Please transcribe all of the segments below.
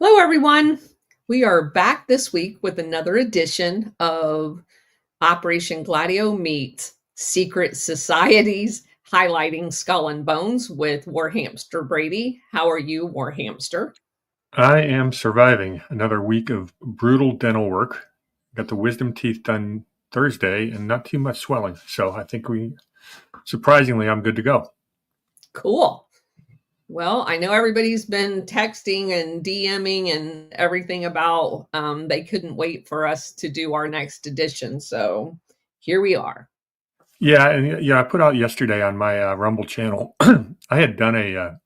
Hello, everyone. We are back this week with another edition of Operation Gladio meets Secret Societies, highlighting Skull and Bones with War Hamster Brady. How are you, War Hamster? I am surviving another week of brutal dental work. Got the wisdom teeth done Thursday and not too much swelling. So I think surprisingly, I'm good to go. Cool. Well, I know everybody's been texting and DMing and everything about they couldn't wait for us to do our next edition. So here we are. Yeah, and I put out yesterday on my Rumble channel. I had done a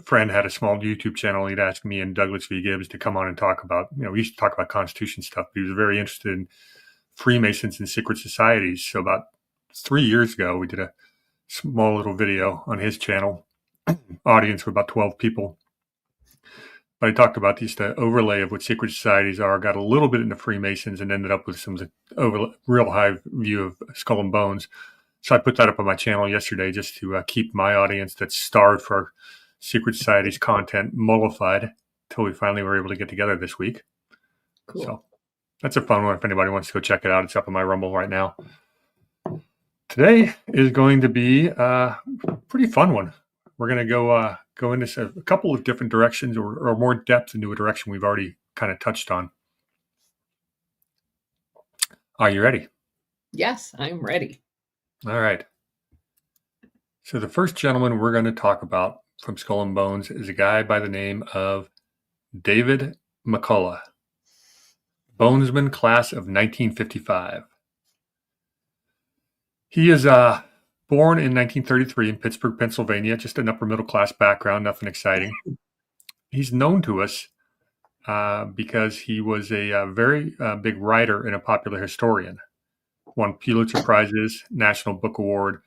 friend had a small YouTube channel. He'd asked me and Douglas V. Gibbs to come on and talk about, we used to talk about Constitution stuff, but he was very interested in Freemasons and secret societies. So about 3 years ago, we did a small little video on his channel, audience of about 12 people. But I talked about the overlay of what secret societies are, got a little bit into Freemasons, and ended up with some real high view of Skull and Bones. So I put that up on my channel yesterday just to keep my audience that's starved for secret societies content mollified until we finally were able to get together this week. Cool. So that's a fun one if anybody wants to go check it out. It's up on my Rumble right now. Today is going to be a pretty fun one. We're going to go into a couple of different directions or more depth into a direction we've already kind of touched on. Are you ready? Yes, I'm ready. All right. So the first gentleman we're going to talk about from Skull and Bones is a guy by the name of David McCullough, Bonesman class of 1955. He is born in 1933 in Pittsburgh, Pennsylvania, just an upper middle class background, nothing exciting. He's known to us because he was a very big writer and a popular historian. Won Pulitzer Prizes, National Book Award,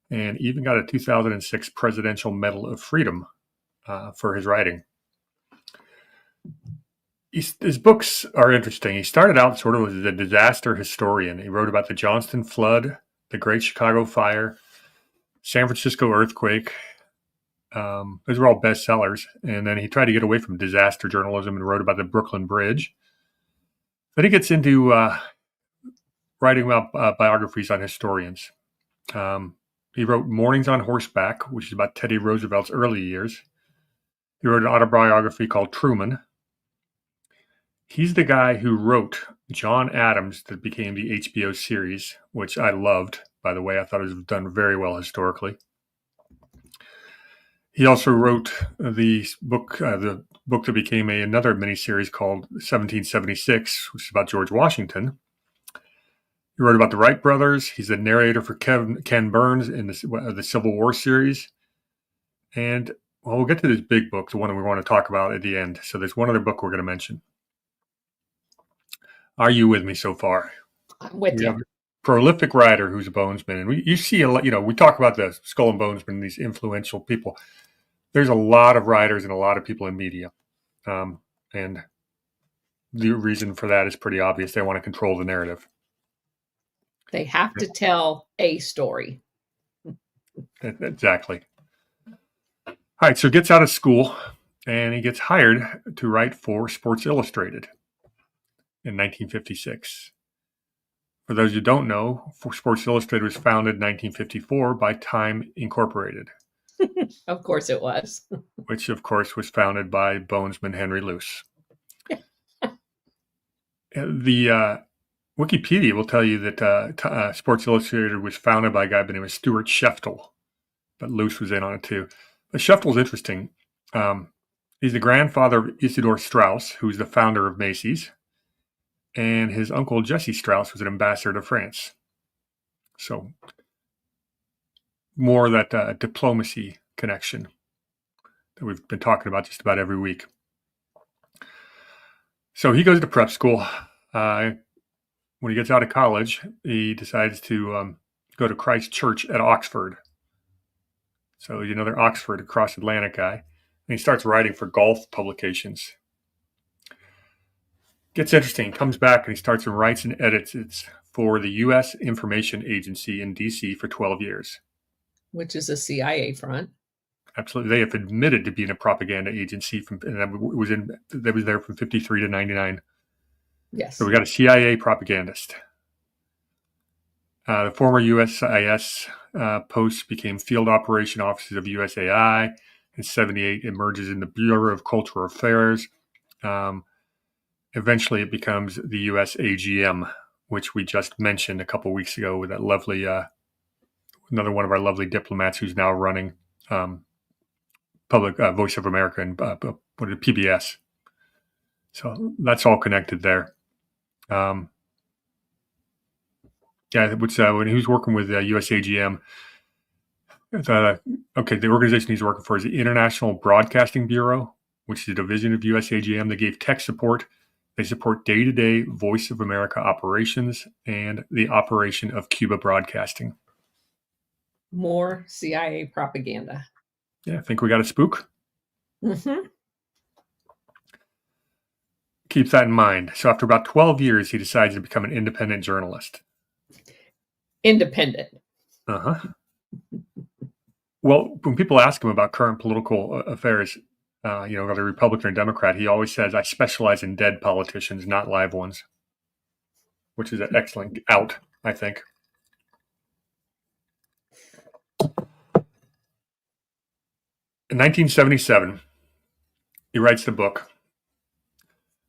and even got a 2006 Presidential Medal of Freedom for his writing. His books are interesting. He started out sort of as a disaster historian. He wrote about the Johnston Flood, the Great Chicago Fire, San Francisco earthquake. Those were all bestsellers. And then he tried to get away from disaster journalism and wrote about the Brooklyn Bridge. Then he gets into writing about biographies on historians. He wrote Mornings on Horseback, which is about Teddy Roosevelt's early years. He wrote an autobiography called Truman. He's the guy who wrote John Adams that became the HBO series, which I loved, by the way. I thought it was done very well historically. He also wrote the book that became another miniseries called 1776, which is about George Washington. He wrote about the Wright brothers. He's the narrator for Ken Burns in the Civil War series. And we'll get to this big book, the one that we want to talk about at the end. So there's one other book we're going to mention. Are you with me so far? I'm with you. Prolific writer who's a bonesman. And you see a lot, we talk about the Skull and Bonesman, these influential people. There's a lot of writers and a lot of people in media. And the reason for that is pretty obvious. They want to control the narrative. They have to tell a story. Exactly. All right, so he gets out of school and he gets hired to write for Sports Illustrated in 1956. For those who don't know, Sports Illustrated was founded in 1954 by Time Incorporated. Of course it was. Which, of course, was founded by Bonesman Henry Luce. The Wikipedia will tell you that Sports Illustrated was founded by a guy by the name of Stuart Sheftel, but Luce was in on it too. But Sheftel's interesting. He's the grandfather of Isidore Straus, who's the founder of Macy's, and his uncle Jesse Straus was an ambassador to France. So more of that diplomacy connection that we've been talking about just about every week. So he goes to prep school. When he gets out of college, he decides to go to Christ Church at Oxford. So he's another Oxford across Atlantic guy. And he starts writing for golf publications. Gets interesting. Comes back and he starts and writes and edits. It's for the U.S. Information Agency in D.C. for 12 years. Which is a CIA front. Absolutely. They have admitted to being a propaganda agency and that was there from 53 to 99. Yes. So we got a CIA propagandist. The former USIS posts became field operation officers of USAI. In 78, it merges in the Bureau of Cultural Affairs. Eventually, it becomes the USAGM, which we just mentioned a couple weeks ago with that lovely, another one of our lovely diplomats who's now running public Voice of America and PBS. So that's all connected there. When he was working with USAGM, the organization he's working for is the International Broadcasting Bureau, which is a division of USAGM. They gave tech support. They support day-to-day Voice of America operations and the operation of Cuba Broadcasting. More CIA propaganda. Yeah, I think we got a spook. Mm-hmm. Keep that in mind. So after about 12 years, he decides to become an independent journalist. Independent. Uh-huh. Well, when people ask him about current political affairs, whether Republican or Democrat, he always says, I specialize in dead politicians, not live ones, which is an excellent out, I think. In 1977, he writes the book,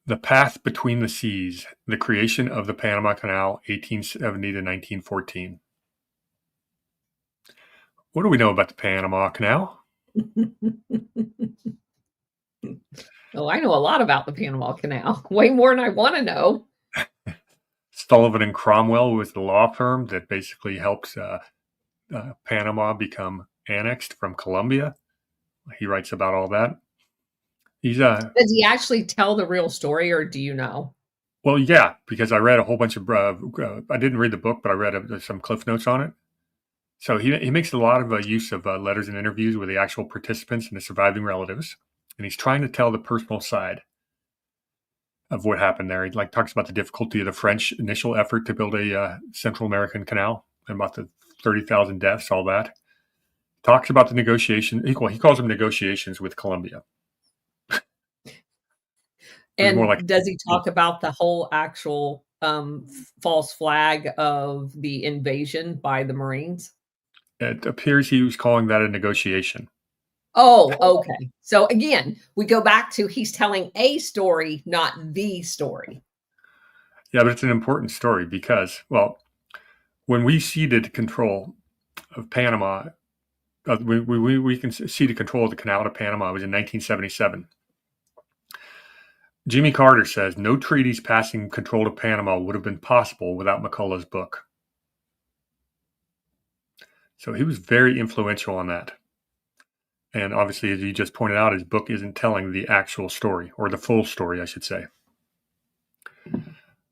The Path Between the Seas, The Creation of the Panama Canal, 1870 to 1914. What do we know about the Panama Canal? Oh, I know a lot about the Panama Canal. Way more than I want to know. Sullivan and Cromwell was the law firm that basically helps Panama become annexed from Colombia. He writes about all that. Does he actually tell the real story, or do you know? Well, yeah, because I read a whole bunch of. I didn't read the book, but I read some cliff notes on it. So he makes a lot of use of letters and interviews with the actual participants and the surviving relatives, and he's trying to tell the personal side of what happened there. He talks about the difficulty of the French initial effort to build a Central American canal and about the 30,000 deaths, all that. Talks about the negotiation. He calls them negotiations with Colombia. And does he talk about the whole actual false flag of the invasion by the Marines? It appears he was calling that a negotiation. Oh, okay. So again, we go back to he's telling a story, not the story. Yeah, but it's an important story because, well, when we ceded control of Panama, we ceded control of the Canal to Panama. It was in 1977. Jimmy Carter says no treaties passing control to Panama would have been possible without McCullough's book. So he was very influential on that. And obviously, as you just pointed out, his book isn't telling the actual story, or the full story, I should say.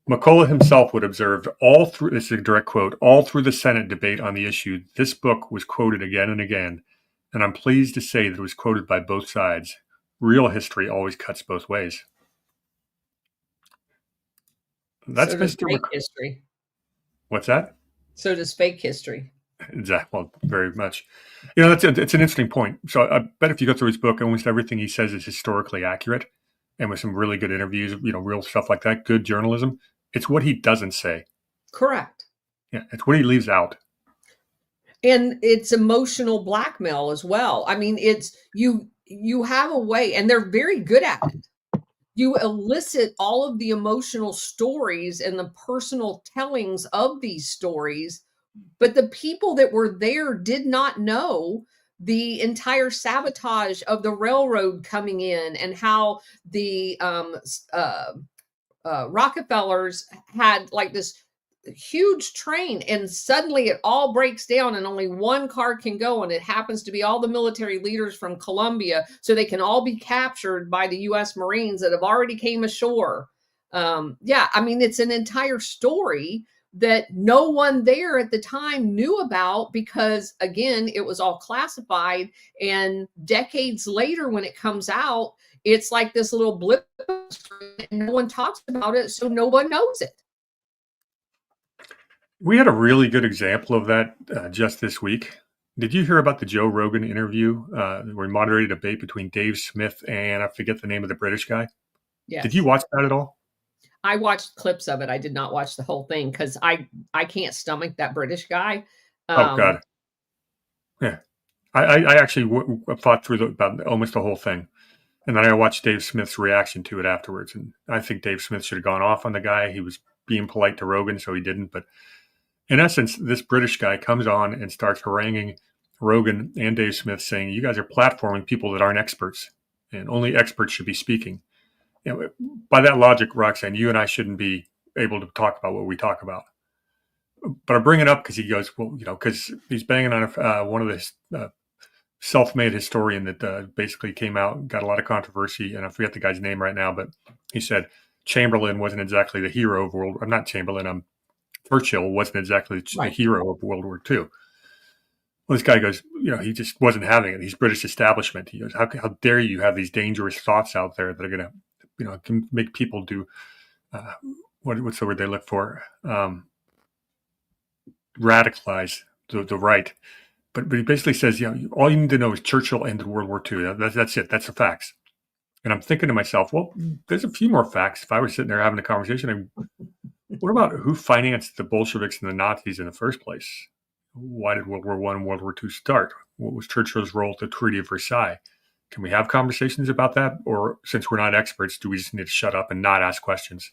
McCullough himself would observe this is a direct quote, all through the Senate debate on the issue, this book was quoted again and again, and I'm pleased to say that it was quoted by both sides. Real history always cuts both ways. That's so does fake history. What's that? So does fake history. Exactly. Well, very much. It's an interesting point. So I bet if you go through his book, almost everything he says is historically accurate, and with some really good interviews, real stuff like that, good journalism. It's what he doesn't say. Correct. Yeah, it's what he leaves out. And it's emotional blackmail as well. I mean, it's you have a way, and they're very good at it. You elicit all of the emotional stories and the personal tellings of these stories, but the people that were there did not know the entire sabotage of the railroad coming in and how the Rockefellers had like this huge train, and suddenly it all breaks down and only one car can go, and it happens to be all the military leaders from Colombia, so they can all be captured by the US Marines that have already came ashore. I mean, it's an entire story that no one there at the time knew about because, again, it was all classified, and decades later when it comes out, it's like this little blip and no one talks about it, so no one knows it. We had a really good example of that just this week. Did you hear about the Joe Rogan interview where he moderated a debate between Dave Smith and I forget the name of the British guy? Did you Yes. watch that at all? I watched clips of it. I did not watch the whole thing because I can't stomach that British guy. Oh Um, God, yeah. I actually fought through about almost the whole thing, and then I watched Dave Smith's reaction to it afterwards, and I think Dave Smith should have gone off on the guy. He was being polite to Rogan, so he didn't. But in essence, this British guy comes on and starts haranguing Rogan and Dave Smith, saying, "You guys are platforming people that aren't experts, and only experts should be speaking." You know, by that logic, Roxanne, you and I shouldn't be able to talk about what we talk about. But I bring it up because he goes, well, because he's banging on one of the self-made historian that basically came out and got a lot of controversy, and I forget the guy's name right now, but he said Chamberlain wasn't exactly the hero of World. I'm not Chamberlain. Churchill wasn't exactly the right. hero of World War II. Well, this guy goes, he just wasn't having it. He's British establishment. He goes, how dare you have these dangerous thoughts out there that are going to, can make people do uh, what's the word they look for? Radicalize the right. But he basically says, all you need to know is Churchill ended World War II. That's it. That's the facts. And I'm thinking to myself, well, there's a few more facts. If I was sitting there having a conversation, what about who financed the Bolsheviks and the Nazis in the first place? Why did World War I and World War II start? What was Churchill's role at the Treaty of Versailles? Can we have conversations about that? Or since we're not experts, do we just need to shut up and not ask questions?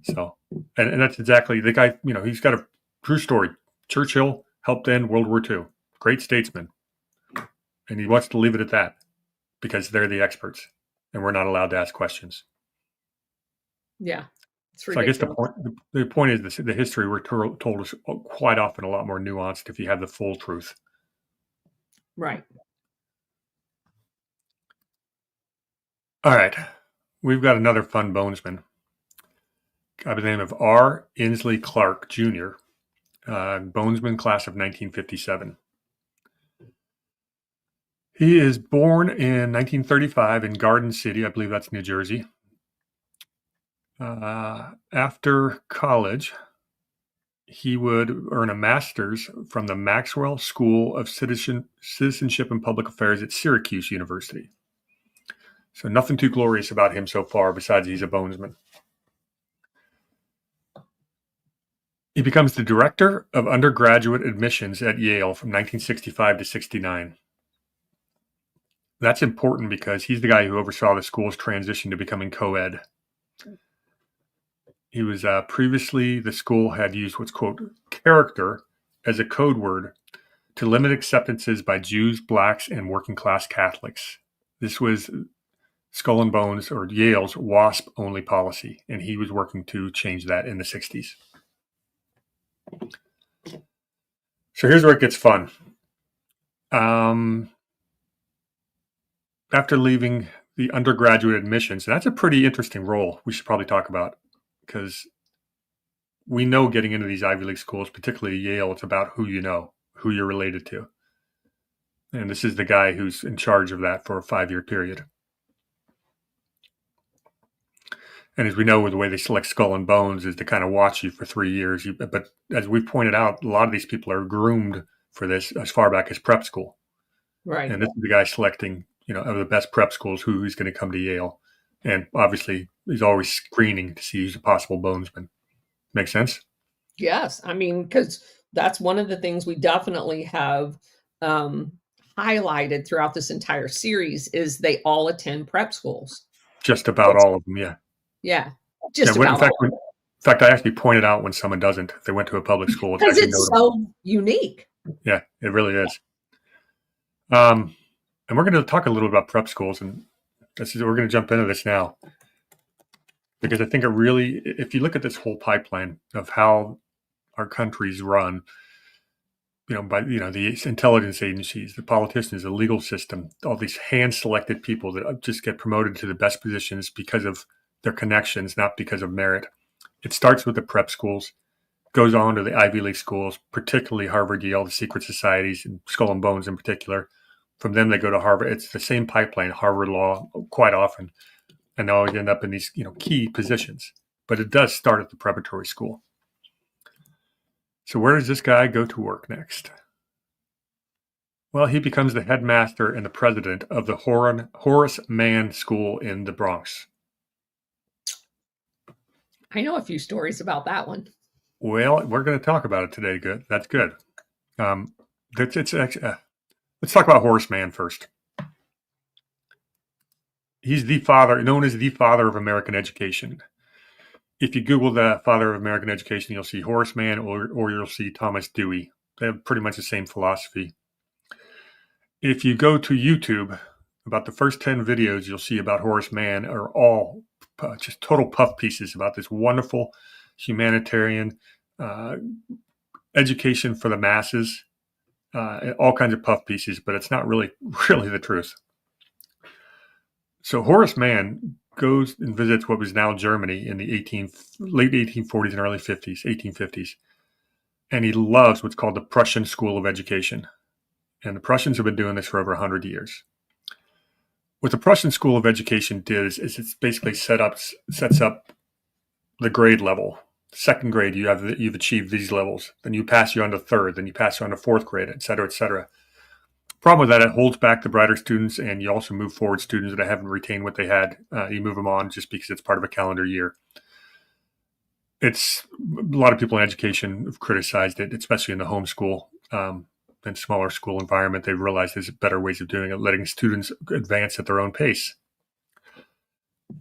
So, and that's exactly the guy, he's got a true story. Churchill helped end World War II. Great statesman. And he wants to leave it at that because they're the experts and we're not allowed to ask questions. Yeah. It's So I guess ridiculous. the point is the history we're told is quite often a lot more nuanced if you have the full truth. Right. All right. We've got another fun bonesman. Guy by the name of R. Inslee Clark Jr., bonesman class of 1957. He is born in 1935 in Garden City. I believe that's New Jersey. After college, he would earn a master's from the Maxwell School of Citizenship and Public Affairs at Syracuse University. So nothing too glorious about him so far, besides he's a bonesman. He becomes the director of undergraduate admissions at Yale from 1965 to 69. That's important because he's the guy who oversaw the school's transition to becoming co-ed. He was previously, the school had used what's called character as a code word to limit acceptances by Jews, blacks, and working class Catholics. This was Skull and Bones, or Yale's WASP only policy, and he was working to change that in the 60s. So here's where it gets fun. After leaving the undergraduate admissions, and that's a pretty interesting role we should probably talk about, because we know getting into these Ivy League schools, particularly Yale, it's about who you know, who you're related to. And this is the guy who's in charge of that for a 5-year period. And as we know, with the way they select Skull and Bones is to kind of watch you for 3 years. But as we pointed out, a lot of these people are groomed for this as far back as prep school. Right. And this is the guy selecting, of the best prep schools, who's going to come to Yale. And obviously, he's always screening to see who's a possible bonesman. Make sense? Yes. I mean, because that's one of the things we definitely have highlighted throughout this entire series is they all attend prep schools. Just about It's, all of them, yeah. yeah, Yeah, just about all. in fact, I actually pointed out when someone doesn't. If they went to a public school, it's Because actually it's notable. so unique. Yeah, it really is. And we're going to talk a little about prep schools, and we're going to jump into this now because I think it really, if you look at this whole pipeline of how our country's run, by the intelligence agencies, the politicians, the legal system, all these hand-selected people that just get promoted to the best positions because of their connections, not because of merit. It starts with the prep schools, goes on to the Ivy League schools, particularly Harvard, Yale, the secret societies, and Skull and Bones in particular. From them, they go to Harvard. It's the same pipeline, Harvard Law, quite often, and they always end up in these key positions. But it does start at the preparatory school. So where does this guy go to work next? Well, he becomes the headmaster and the president of the Horace Mann School in the Bronx. I know a few stories about that one. Well, we're going to talk about it today. Good. That's good. Um, it's actually, let's talk about Horace Mann first. He's the father, known as the father of American education. If you Google the father of American education, you'll see Horace Mann or you'll see Thomas Dewey. They have pretty much the same philosophy. If you go to YouTube, about the first 10 videos you'll see about Horace Mann are all just total puff pieces about this wonderful humanitarian education for the masses, all kinds of puff pieces, but it's not really the truth. So Horace Mann goes and visits what was now Germany in the late 1840s and early 1850s. And he loves what's called the Prussian School of Education. And the Prussians have been doing this for over 100 years. What the Prussian School of Education did is it basically sets up the grade level. Second grade, you've achieved these levels. Then you pass you on to third. Then you pass you on to fourth grade, et cetera, et cetera. Problem with that, it holds back the brighter students, and you also move forward students that haven't retained what they had. You move them on just because it's part of a calendar year. It's a lot of people in education have criticized it, especially in the homeschool and smaller school environment. They've realized there's better ways of doing it, letting students advance at their own pace.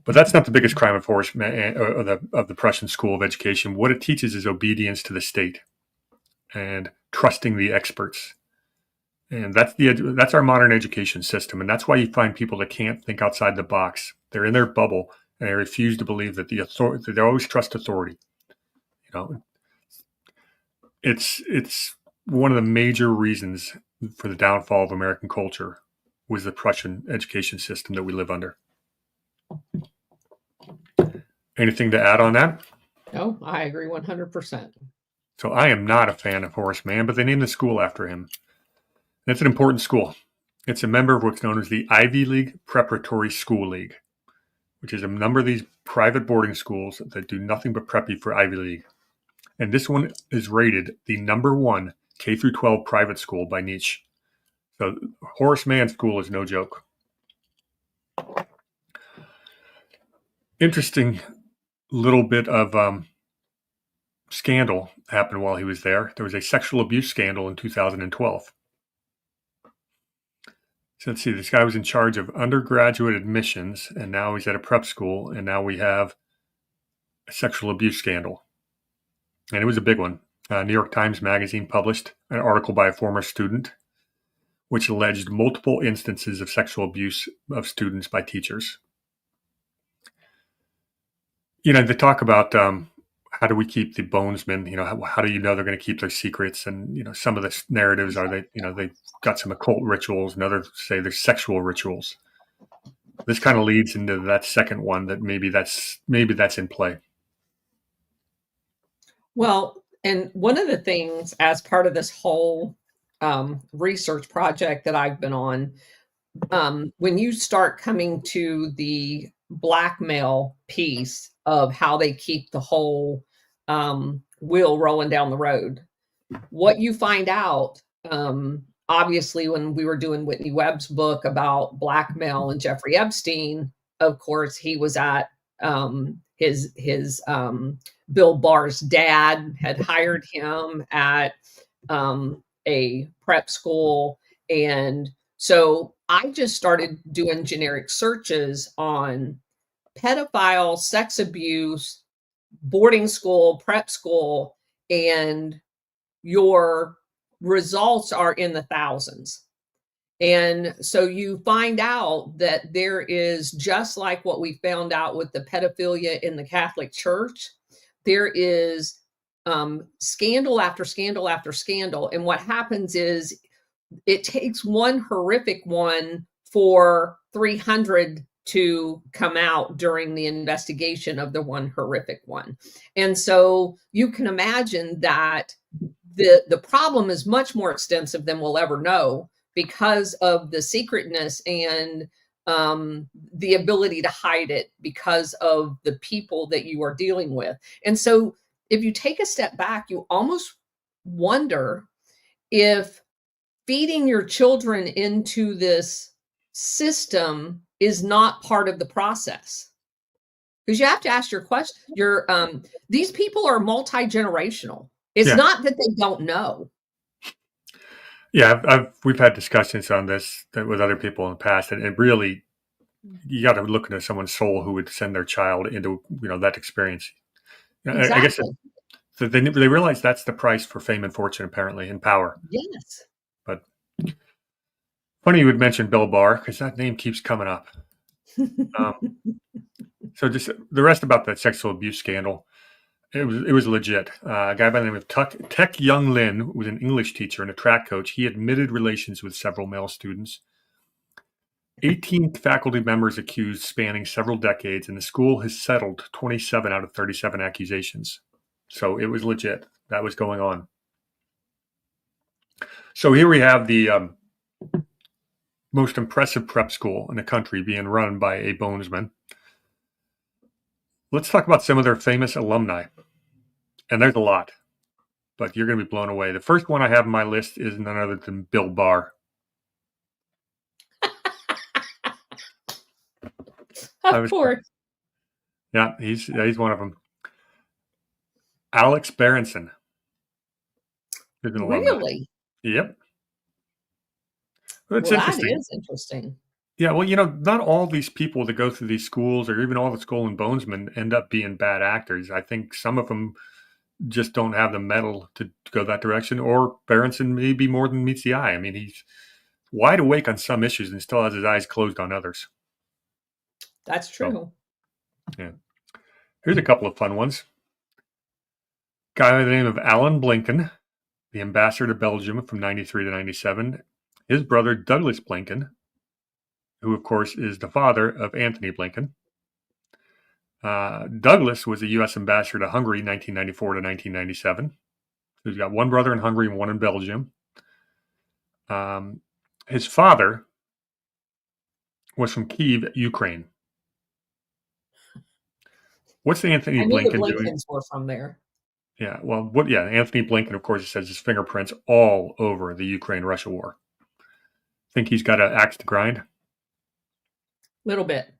But that's not the biggest crime of Horace Mann, of the Prussian School of Education. What it teaches is obedience to the state and trusting the experts. And that's our modern education system. And that's why you find people that can't think outside the box. They're in their bubble and they refuse to believe that they always trust authority. It's one of the major reasons for the downfall of American culture was the Prussian education system that we live under. Anything to add on that? No, I agree 100%. So I am not a fan of Horace Mann, but they named the school after him. It's an important school. It's a member of what's known as the Ivy League Preparatory School League, which is a number of these private boarding schools that do nothing but prep you for Ivy League. And this one is rated the #1 K through 12 private school by Niche. So Horace Mann School is no joke. Interesting little bit of scandal happened while he was there. There was a sexual abuse scandal in 2012. So let's see, this guy was in charge of undergraduate admissions, and now he's at a prep school, and now we have a sexual abuse scandal. And it was a big one. New York Times Magazine published an article by a former student, which alleged multiple instances of sexual abuse of students by teachers. They talk about how do we keep the bonesmen? How do you know they're going to keep their secrets? And some of the narratives are they've got some occult rituals, and others say there's sexual rituals. This kind of leads into that second one that maybe that's in play. Well, and one of the things as part of this whole research project that I've been on, when you start coming to the blackmail piece of how they keep the whole wheel rolling down the road, what you find out, obviously, when we were doing Whitney Webb's book about blackmail and Jeffrey Epstein, of course, he was at his Bill Barr's dad had hired him at a prep school. And so I just started doing generic searches on pedophile, sex abuse, boarding school, prep school, and your results are in the thousands. And so you find out that there is, just like what we found out with the pedophilia in the Catholic Church, there is scandal after scandal after scandal. And what happens is it takes one horrific one for 300 to come out during the investigation of the one horrific one. And so you can imagine that the problem is much more extensive than we'll ever know because of the secretness and the ability to hide it because of the people that you are dealing with. And so if you take a step back, you almost wonder if feeding your children into this system is not part of the process. Because you have to ask your question. These people are multi-generational. It's Yeah. not that they don't know. Yeah, we've had discussions on this with other people in the past, and it really, you got to look into someone's soul who would send their child into that experience. I guess Exactly. they realize that's the price for fame and fortune, apparently, and power. Yes. But funny you would mention Bill Barr because that name keeps coming up. So just the rest about that sexual abuse scandal. It was legit. A guy by the name of Tech Young Lin was an English teacher and a track coach. He admitted relations with several male students. 18 faculty members accused, spanning several decades, and the school has settled 27 out of 37 accusations. So it was legit. That was going on. So here we have the most impressive prep school in the country being run by a bonesman. Let's talk about some of their famous alumni. And there's a lot, but you're going to be blown away. The first one I have on my list is none other than Bill Barr. Of course. Yeah, he's one of them. Alex Berenson is an alumni. Really? Yep. It's Well, that interesting. is interesting. Yeah, well, not all these people that go through these schools or even all the Skull and Bonesmen end up being bad actors. I think some of them just don't have the mettle to go that direction, or Berenson may be more than meets the eye. I mean, he's wide awake on some issues and still has his eyes closed on others. That's true. So, yeah. Here's a couple of fun ones. Guy by the name of Alan Blinken, the ambassador to Belgium from 93 to 97. His brother, Douglas Blinken, who, of course, is the father of Anthony Blinken. Douglas was the U.S. ambassador to Hungary 1994 to 1997. So he's got one brother in Hungary and one in Belgium. His father was from Kyiv, Ukraine. What's Anthony I knew the Blinken doing? Blinkens were from there. Yeah, well, Anthony Blinken, of course, says his fingerprints all over the Ukraine-Russia war. Think he's got an axe to grind? Little bit.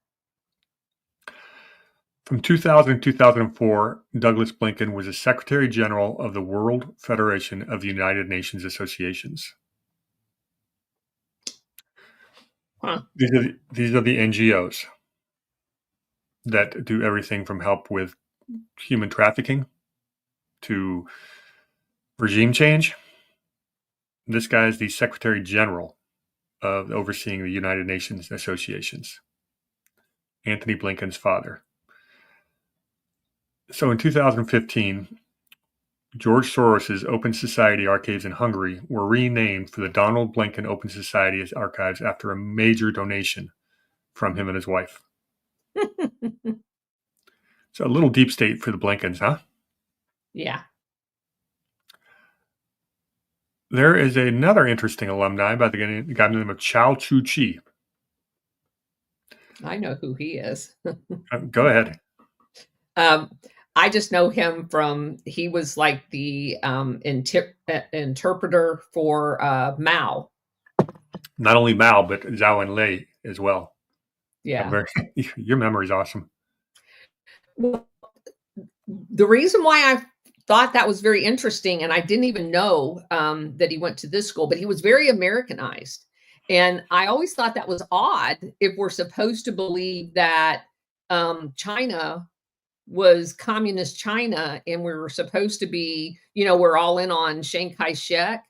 From 2000 to 2004, Douglas Blinken was the Secretary General of the World Federation of the United Nations Associations. Huh. These are the NGOs that do everything from help with human trafficking to regime change. This guy is the Secretary General of overseeing the United Nations Associations. Anthony Blinken's father. So in 2015, George Soros's Open Society Archives in Hungary were renamed for the Donald Blinken Open Society Archives after a major donation from him and his wife. So a little deep state for the Blinkens, huh? Yeah. There is another interesting alumni by the guy by the name of Chao Chu-chi. I know who he is. Go ahead. I just know him from, he was like the interpreter for Mao. Not only Mao, but Zhao and Lei as well. Yeah. Your memory is awesome. Well, the reason why I thought that was very interesting, and I didn't even know that he went to this school, but he was very Americanized. And I always thought that was odd if we're supposed to believe that China was communist China and we were supposed to be, we're all in on Chiang Kai-shek.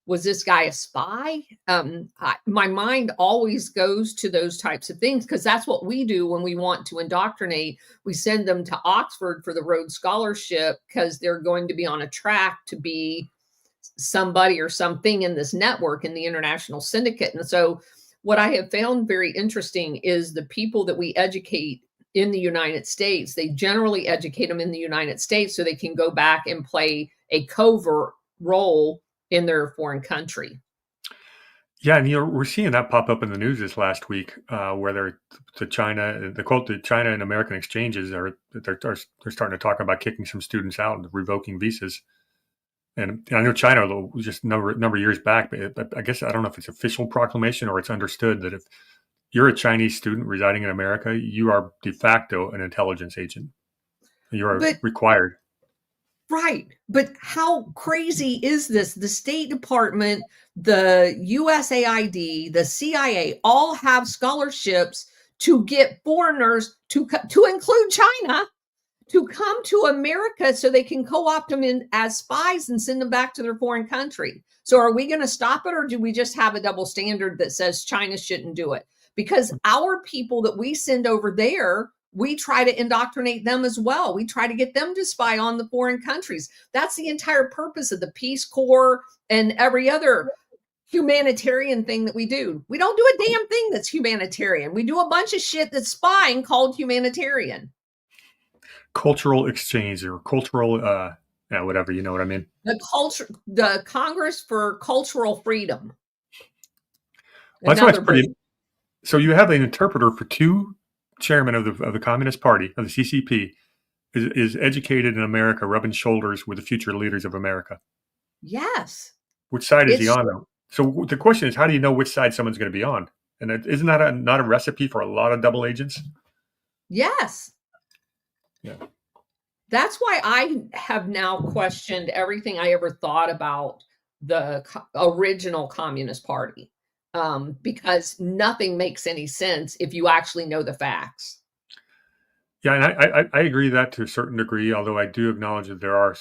Was this guy a spy? My mind always goes to those types of things because that's what we do when we want to indoctrinate. We send them to Oxford for the Rhodes Scholarship because they're going to be on a track to be somebody or something in this network in the international syndicate. And so what I have found very interesting is the people that we educate in the United States, they generally educate them in the United States so they can go back and play a covert role in their foreign country. Yeah, and we're seeing that pop up in the news this last week, where the China and American exchanges they're starting to talk about kicking some students out and revoking visas. And I know China was just number of years back, but I guess I don't know if it's official proclamation or it's understood that if you're a Chinese student residing in America, you are de facto an intelligence agent. You are But required. right. But how crazy is this? The State Department, the USAID, the CIA all have scholarships to get foreigners to include China to come to America so they can co-opt them in as spies and send them back to their foreign country. So are we going to stop it, or do we just have a double standard that says China shouldn't do it? Because our people that we send over there, we try to indoctrinate them as well. We try to get them to spy on the foreign countries. That's the entire purpose of the Peace Corps and every other humanitarian thing that we do. We don't do a damn thing that's humanitarian. We do a bunch of shit that's spying called humanitarian. Cultural exchange or cultural, yeah, whatever. You know what I mean? The Congress for Cultural Freedom. Well, that's why it's pretty. So you have an interpreter for two chairmen of the Communist Party of the CCP is educated in America, rubbing shoulders with the future leaders of America. Yes. Which side is he on, though? So the question is, how do you know which side someone's going to be on? And isn't that not a recipe for a lot of double agents? Yes. Yeah. That's why I have now questioned everything I ever thought about the original Communist Party, because nothing makes any sense if you actually know the facts. Yeah, and I agree that to a certain degree, although I do acknowledge that there are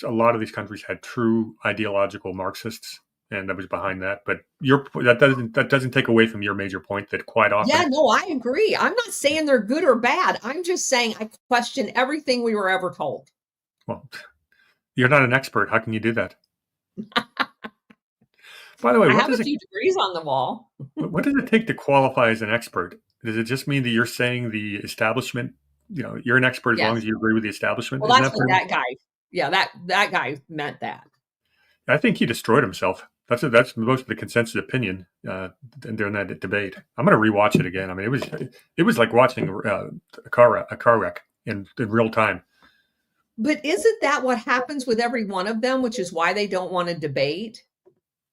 a lot of these countries had true ideological Marxists, and that was behind that. But that doesn't take away from your major point that quite often. Yeah, no, I agree. I'm not saying they're good or bad. I'm just saying I question everything we were ever told. Well, you're not an expert. How can you do that? By the way, I have a few degrees on the wall. What does it take to qualify as an expert? Does it just mean that you're saying the establishment, you're an expert as long as you agree with the establishment? Well, that's what that guy, yeah, that guy meant that. I think he destroyed himself. That's most of the consensus opinion during that debate. I'm going to rewatch it again. I mean, it was like watching a car wreck in real time. But isn't that what happens with every one of them, which is why they don't want to debate?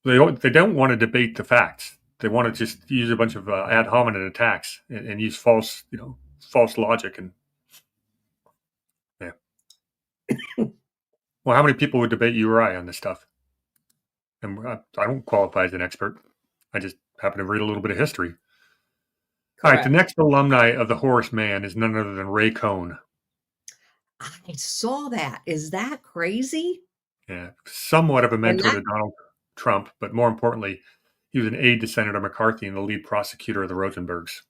They don't want to debate the facts. They want to just use a bunch of ad hominem attacks and use false logic. And yeah. Well, how many people would debate you or I on this stuff? And I don't qualify as an expert. I just happen to read a little bit of history. Correct. All right, the next alumni of the Horace Mann is none other than Ray Cohn. I saw that. Is that crazy? Yeah, somewhat of a mentor to Donald Trump, but more importantly, he was an aide to Senator McCarthy and the lead prosecutor of the Rosenbergs.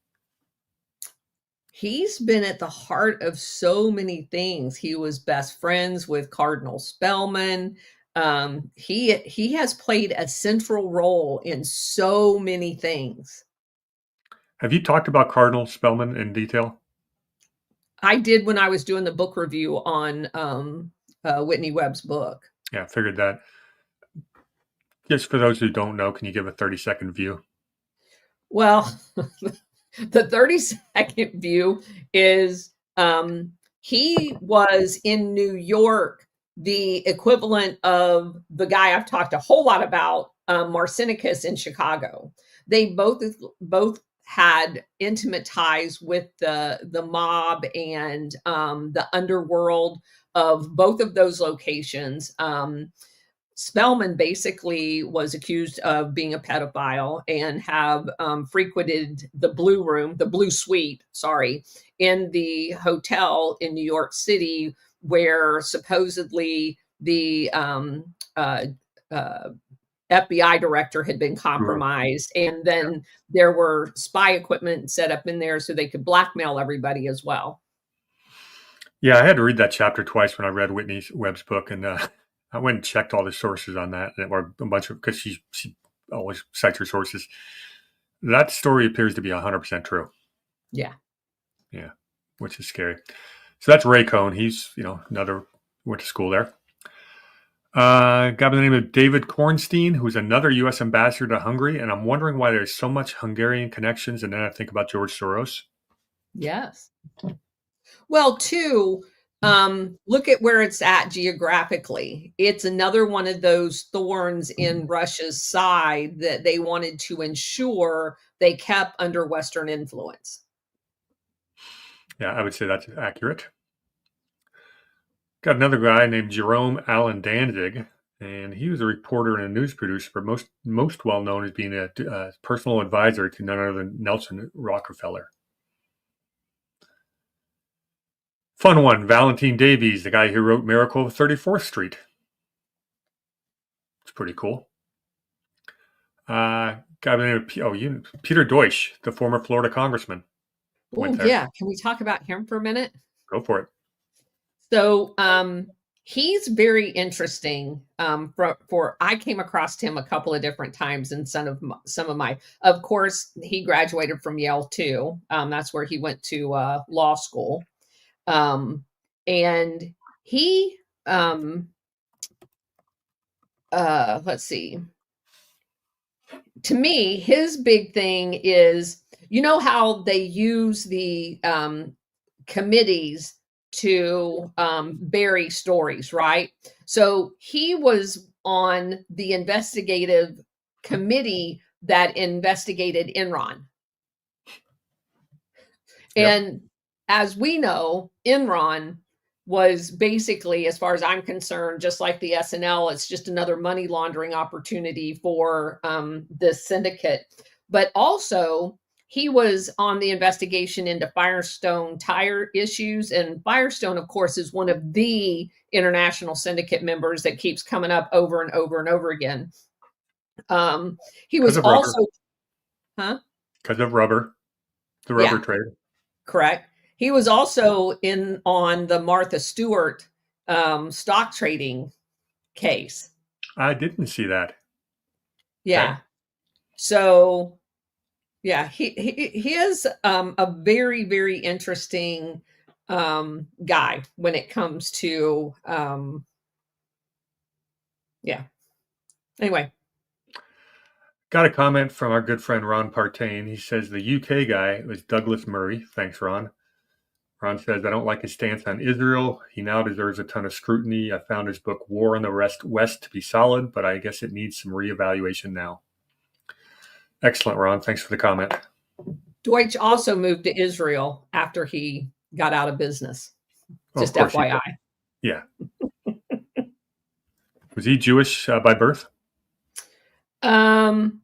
He's been at the heart of so many things. He was best friends with Cardinal Spellman. He has played a central role in so many things. Have you talked about Cardinal Spellman in detail? I did when I was doing the book review on Whitney Webb's book. Yeah, I figured that. Just for those who don't know, can you give a 30-second view? Well, the 30-second view is he was in New York, the equivalent of the guy I've talked a whole lot about, Marcinicus in Chicago. They both had intimate ties with the mob and the underworld of both of those locations. Spellman basically was accused of being a pedophile and have frequented the Blue Suite, in the hotel in New York City, where supposedly the FBI director had been compromised. And then there were spy equipment set up in there so they could blackmail everybody as well. Yeah, I had to read that chapter twice when I read Whitney Webb's book, and I went and checked all the sources on that, or a bunch of, because she always cites her sources. That story appears to be 100% true. Yeah. Yeah, which is scary. So that's Ray Cohn. He's, went to school there. Guy by the name of David Kornstein, who's another U.S. ambassador to Hungary, and I'm wondering why there's so much Hungarian connections, and then I think about George Soros. Yes. Well, too, Look at where it's at geographically. It's another one of those thorns in Russia's side that they wanted to ensure they kept under Western influence. Yeah, I would say that's accurate. Got another guy named Jerome Allen Danzig, and he was a reporter and a news producer, but most well known as being a personal advisor to none other than Nelson Rockefeller. Fun one, Valentine Davies, the guy who wrote Miracle of 34th Street. It's pretty cool. Guy by the name of Peter Deutsch, the former Florida congressman. Oh, yeah. Can we talk about him for a minute? Go for it. So he's very interesting. For I came across him a couple of different times in some of my. Of course, he graduated from Yale too. That's where he went to law school, and he let's see. To me, his big thing is, you know how they use the committees to bury stories, right? So he was on the investigative committee that investigated Enron. Yep. And as we know, Enron was basically, as far as I'm concerned, just like the SNL, it's just another money laundering opportunity for this syndicate. But also, he was on the investigation into Firestone tire issues. And Firestone, of course, is one of the international syndicate members that keeps coming up over and over and over again. He was also, huh? Because of rubber, the rubber trade. Correct. He was also in on the Martha Stewart stock trading case. I didn't see that. Yeah. Okay. So, yeah, he is a very, very interesting guy when it comes to yeah. Anyway. Got a comment from our good friend Ron Partain. He says the UK guy was Douglas Murray. Thanks, Ron. Ron says, I don't like his stance on Israel. He now deserves a ton of scrutiny. I found his book, War on the West, to be solid, but I guess it needs some reevaluation now. Excellent, Ron. Thanks for the comment. Deutsch also moved to Israel after he got out of business. Just FYI. Yeah. Was he Jewish by birth? I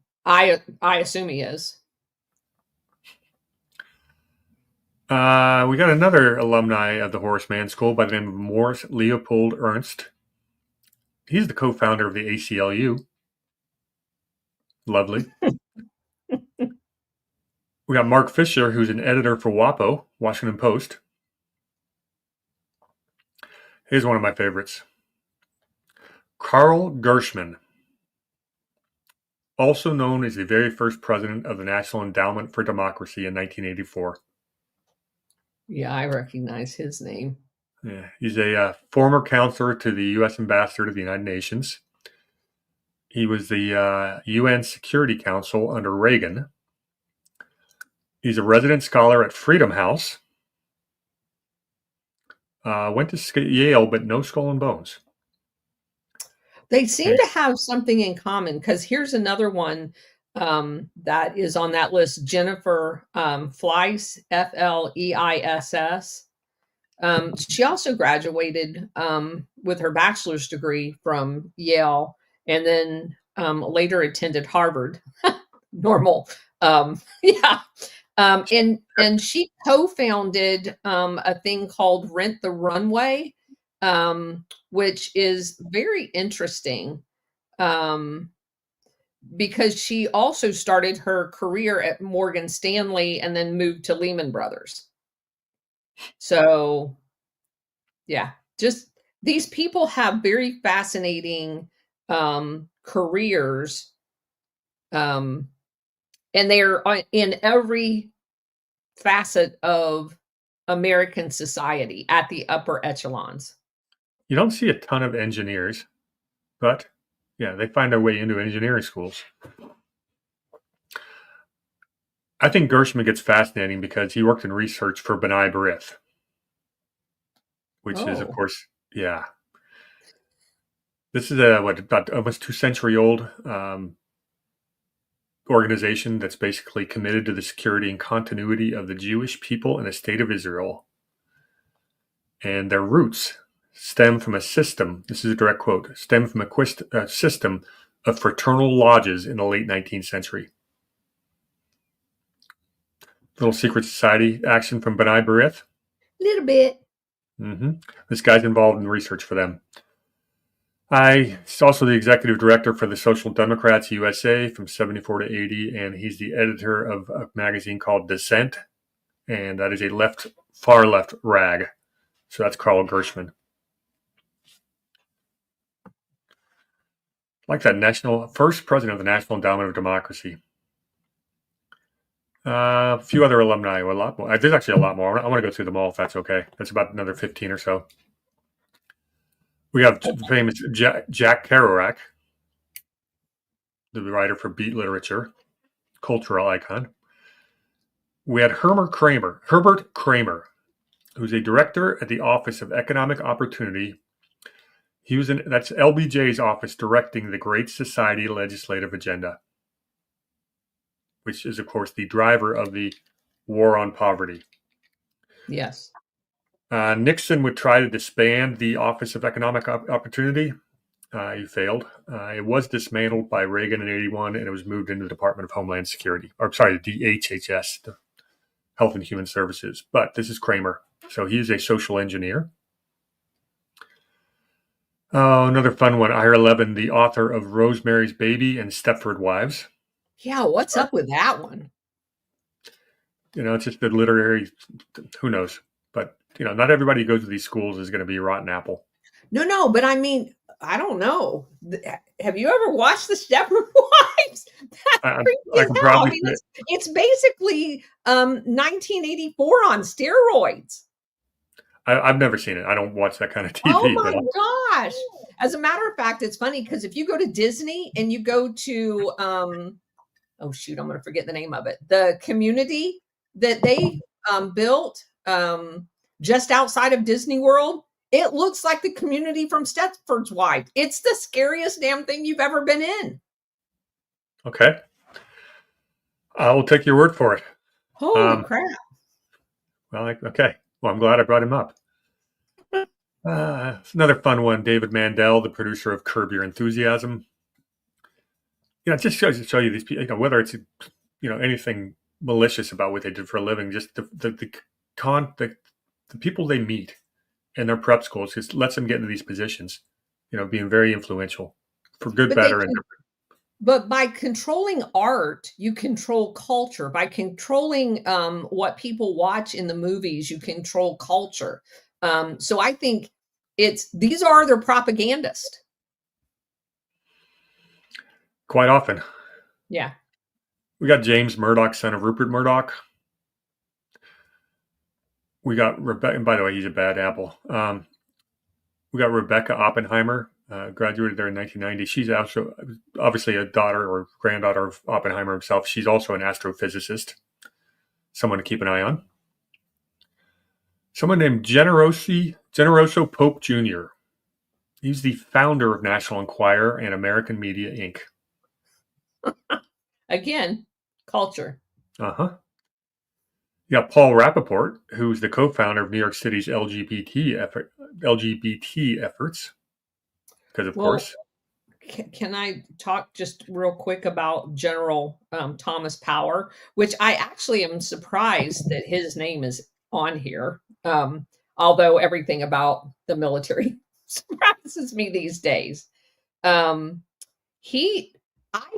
assume he is. We got another alumni of the Horace Mann School by the name of Morris Leopold Ernst. He's the co-founder of the ACLU. Lovely. We got Mark Fisher, who's an editor for WAPO, Washington Post. Here's one of my favorites. Carl Gershman, also known as the very first president of the National Endowment for Democracy in 1984. Yeah, I recognize his name. Yeah, he's a former counselor to the U.S. ambassador to the United Nations. He was the UN Security Council under Reagan. He's a resident scholar at Freedom House. Went to Yale, but no skull and bones. They seem to have something in common, because here's another one that is on that list, Jennifer Fleiss, Fleiss. She also graduated with her bachelor's degree from Yale, and then later attended Harvard. Normal. Yeah. And she co-founded a thing called Rent the Runway, which is very interesting because she also started her career at Morgan Stanley and then moved to Lehman Brothers. So, yeah, just these people have very fascinating careers, and they're in every facet of American society at the upper echelons. You don't see a ton of engineers, but yeah, they find their way into engineering schools. I think Gershman gets fascinating because he worked in research for B'nai B'rith, which is, of Oh, course, yeah. This is a about almost 2 century old organization that's basically committed to the security and continuity of the Jewish people in the state of Israel. And their roots stem from a system, this is a direct quote, stem from a system of fraternal lodges in the late 19th century. Little secret society action from B'nai B'rith. little bit. Mm-hmm. This guy's involved in research for them. He's also the executive director for the Social Democrats USA from 74 to 80, and he's the editor of a magazine called Dissent, and that is a far left rag. So that's Carl Gershman. Like that first president of the National Endowment of Democracy. A few other alumni, a lot more. There's actually a lot more. I want to go through them all if that's okay. That's about another 15 or so. We have the famous Jack Kerouac, the writer for beat literature, cultural icon. We had Herbert Kramer, who's a director at the Office of Economic Opportunity. That's LBJ's office directing the Great Society legislative agenda, which is, of course, the driver of the war on poverty. Yes. Nixon would try to disband the Office of Economic Opportunity. He failed. It was dismantled by Reagan in 81, and it was moved into the Department of Homeland Security. Or, sorry, the DHHS, the Health and Human Services. But this is Kramer. So he's a social engineer. Oh, another fun one. Ira Levin, the author of Rosemary's Baby and Stepford Wives. Yeah, what's up with that one? It's just the literary, who knows? But, not everybody who goes to these schools is going to be a rotten apple. No, but I mean, I don't know. Have you ever watched the Stepford Wives? That's creepy as hell. I mean, it's basically 1984 on steroids. I've never seen it. I don't watch that kind of TV. Oh my gosh. As a matter of fact, it's funny because if you go to Disney and you go to, oh shoot, I'm going to forget the name of it. The community that they built just outside of Disney World, it looks like the community from Stepford's Wife. It's the scariest damn thing you've ever been in. Okay. I will take your word for it. Holy crap. Well, okay. Well, I'm glad I brought him up. Another fun one, David Mandel, the producer of Curb Your Enthusiasm. It just shows to show you these people, whether it's, anything malicious about what they did for a living, just the people they meet in their prep schools just lets them get into these positions, being very influential for good, better, and different. But by controlling art, you control culture. By controlling what people watch in the movies, you control culture. So I think these are their propagandists. Quite often. Yeah. We got James Murdoch, son of Rupert Murdoch. We got Rebecca, and by the way, he's a bad apple. We got Rebecca Oppenheimer, graduated there in 1990. She's also obviously a daughter or granddaughter of Oppenheimer himself. She's also an astrophysicist, someone to keep an eye on. Someone named Generoso Pope Jr. He's the founder of National Enquirer and American Media, Inc. Again, culture. Uh-huh. You got Paul Rappaport, who's the co-founder of New York City's LGBT efforts. Because, of course. Can I talk just real quick about General Thomas Power, which I actually am surprised that his name is on here. Although everything about the military surprises me these days. I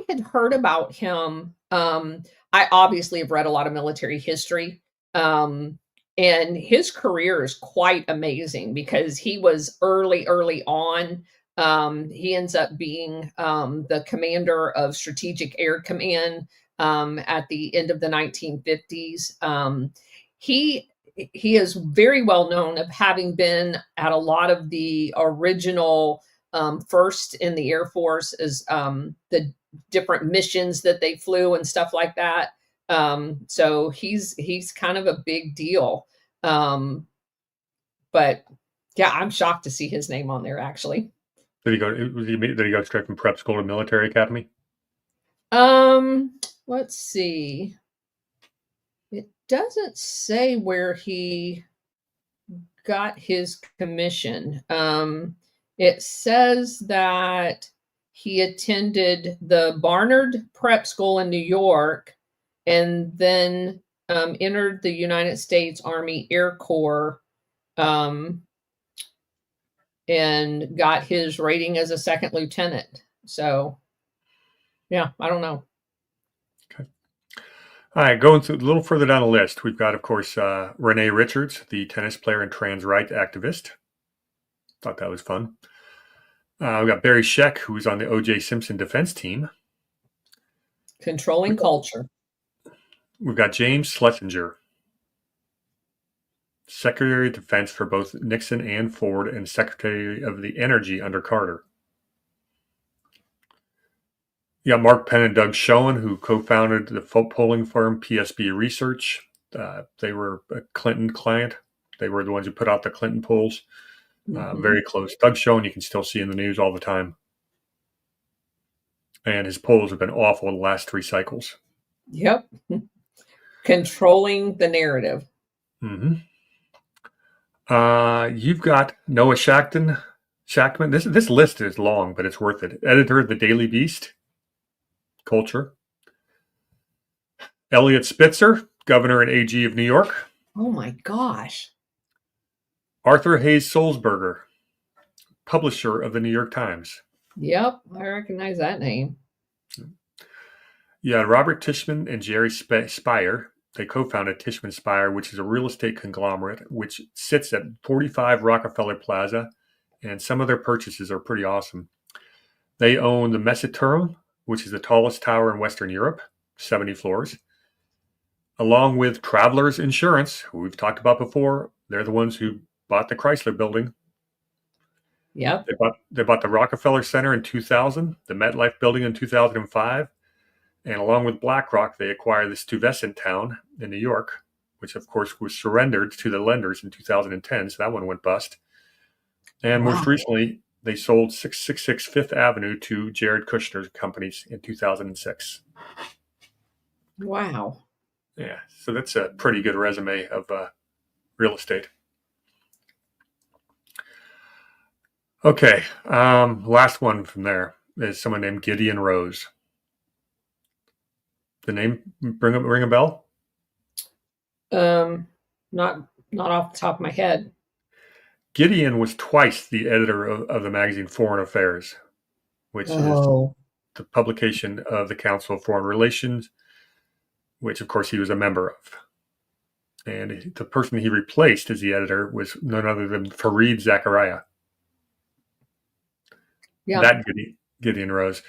had heard about him. I obviously have read a lot of military history. And his career is quite amazing because he was early on. He ends up being the commander of Strategic Air Command at the end of the 1950s. He is very well known of having been at a lot of the original first in the Air Force as the different missions that they flew and stuff like that. So he's kind of a big deal. But Yeah, I'm shocked to see his name on there, actually. Did he go straight from prep school to military academy? Um, let's see. It doesn't say where he got his commission. It says that he attended the Barnard Prep School in New York and then entered the United States Army Air Corps um, and got his rating as a second lieutenant. So, yeah, I don't know. Okay. All right, going a little further down the list, we've got, of course, Renee Richards, the tennis player and trans rights activist. Thought that was fun. We've got Barry Scheck, who's on the O.J. Simpson defense team. Controlling culture. We've got James Schlesinger, Secretary of Defense for both Nixon and Ford, and Secretary of the Energy under Carter. You got Mark Penn and Doug Schoen, who co-founded the polling firm PSB Research. They were a Clinton client. They were the ones who put out the Clinton polls. Very close. Doug Schoen, you can still see in the news all the time. And his polls have been awful the last 3 cycles. Yep. Controlling the narrative. Mm-hmm. You've got Noah Shackman. This list is long, but it's worth it. Editor of the Daily Beast. Culture. Elliot Spitzer, Governor and AG of New York. Oh my gosh. Arthur Hayes Sulzberger, publisher of the New York Times. Yep, I recognize that name. Yeah, Robert Tishman and Jerry Spire. They co-founded Tishman Spire, which is a real estate conglomerate which sits at 45 Rockefeller Plaza, and some of their purchases are pretty awesome. They own the Messeturm, which is the tallest tower in Western Europe, 70 floors, along with Travelers Insurance, who we've talked about before. They're the ones who bought the Chrysler building. Yep. They bought the Rockefeller Center in 2000, the MetLife building in 2005, and along with BlackRock, they acquired the Stuyvesant town in New York, which of course was surrendered to the lenders in 2010, so that one went bust. And most recently, they sold 666 Fifth Avenue to Jared Kushner's companies in 2006. Wow. Yeah, so that's a pretty good resume of real estate. Okay, last one from there is someone named Gideon Rose. The name ring a bell? Not off the top of my head. Gideon was twice the editor of the magazine Foreign Affairs, which is the publication of the Council of Foreign Relations, which of course he was a member of. And the person he replaced as the editor was none other than Fareed Zakaria. Yeah. That Gideon Rose.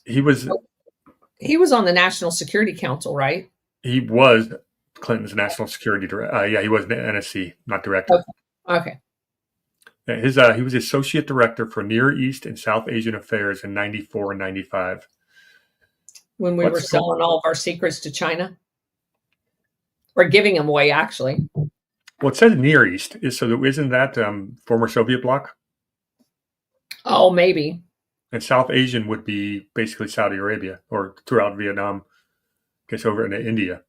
He was on the National Security Council, right? He was Clinton's national security director. Yeah, he was an NSC, not director. Okay. He was associate director for Near East and South Asian affairs in 94 and 95. When we were selling all of our secrets to China? Or giving them away, actually. Well, it says Near East. Isn't that former Soviet bloc? Oh, maybe. And South Asian would be basically Saudi Arabia or throughout Vietnam, I guess over into India.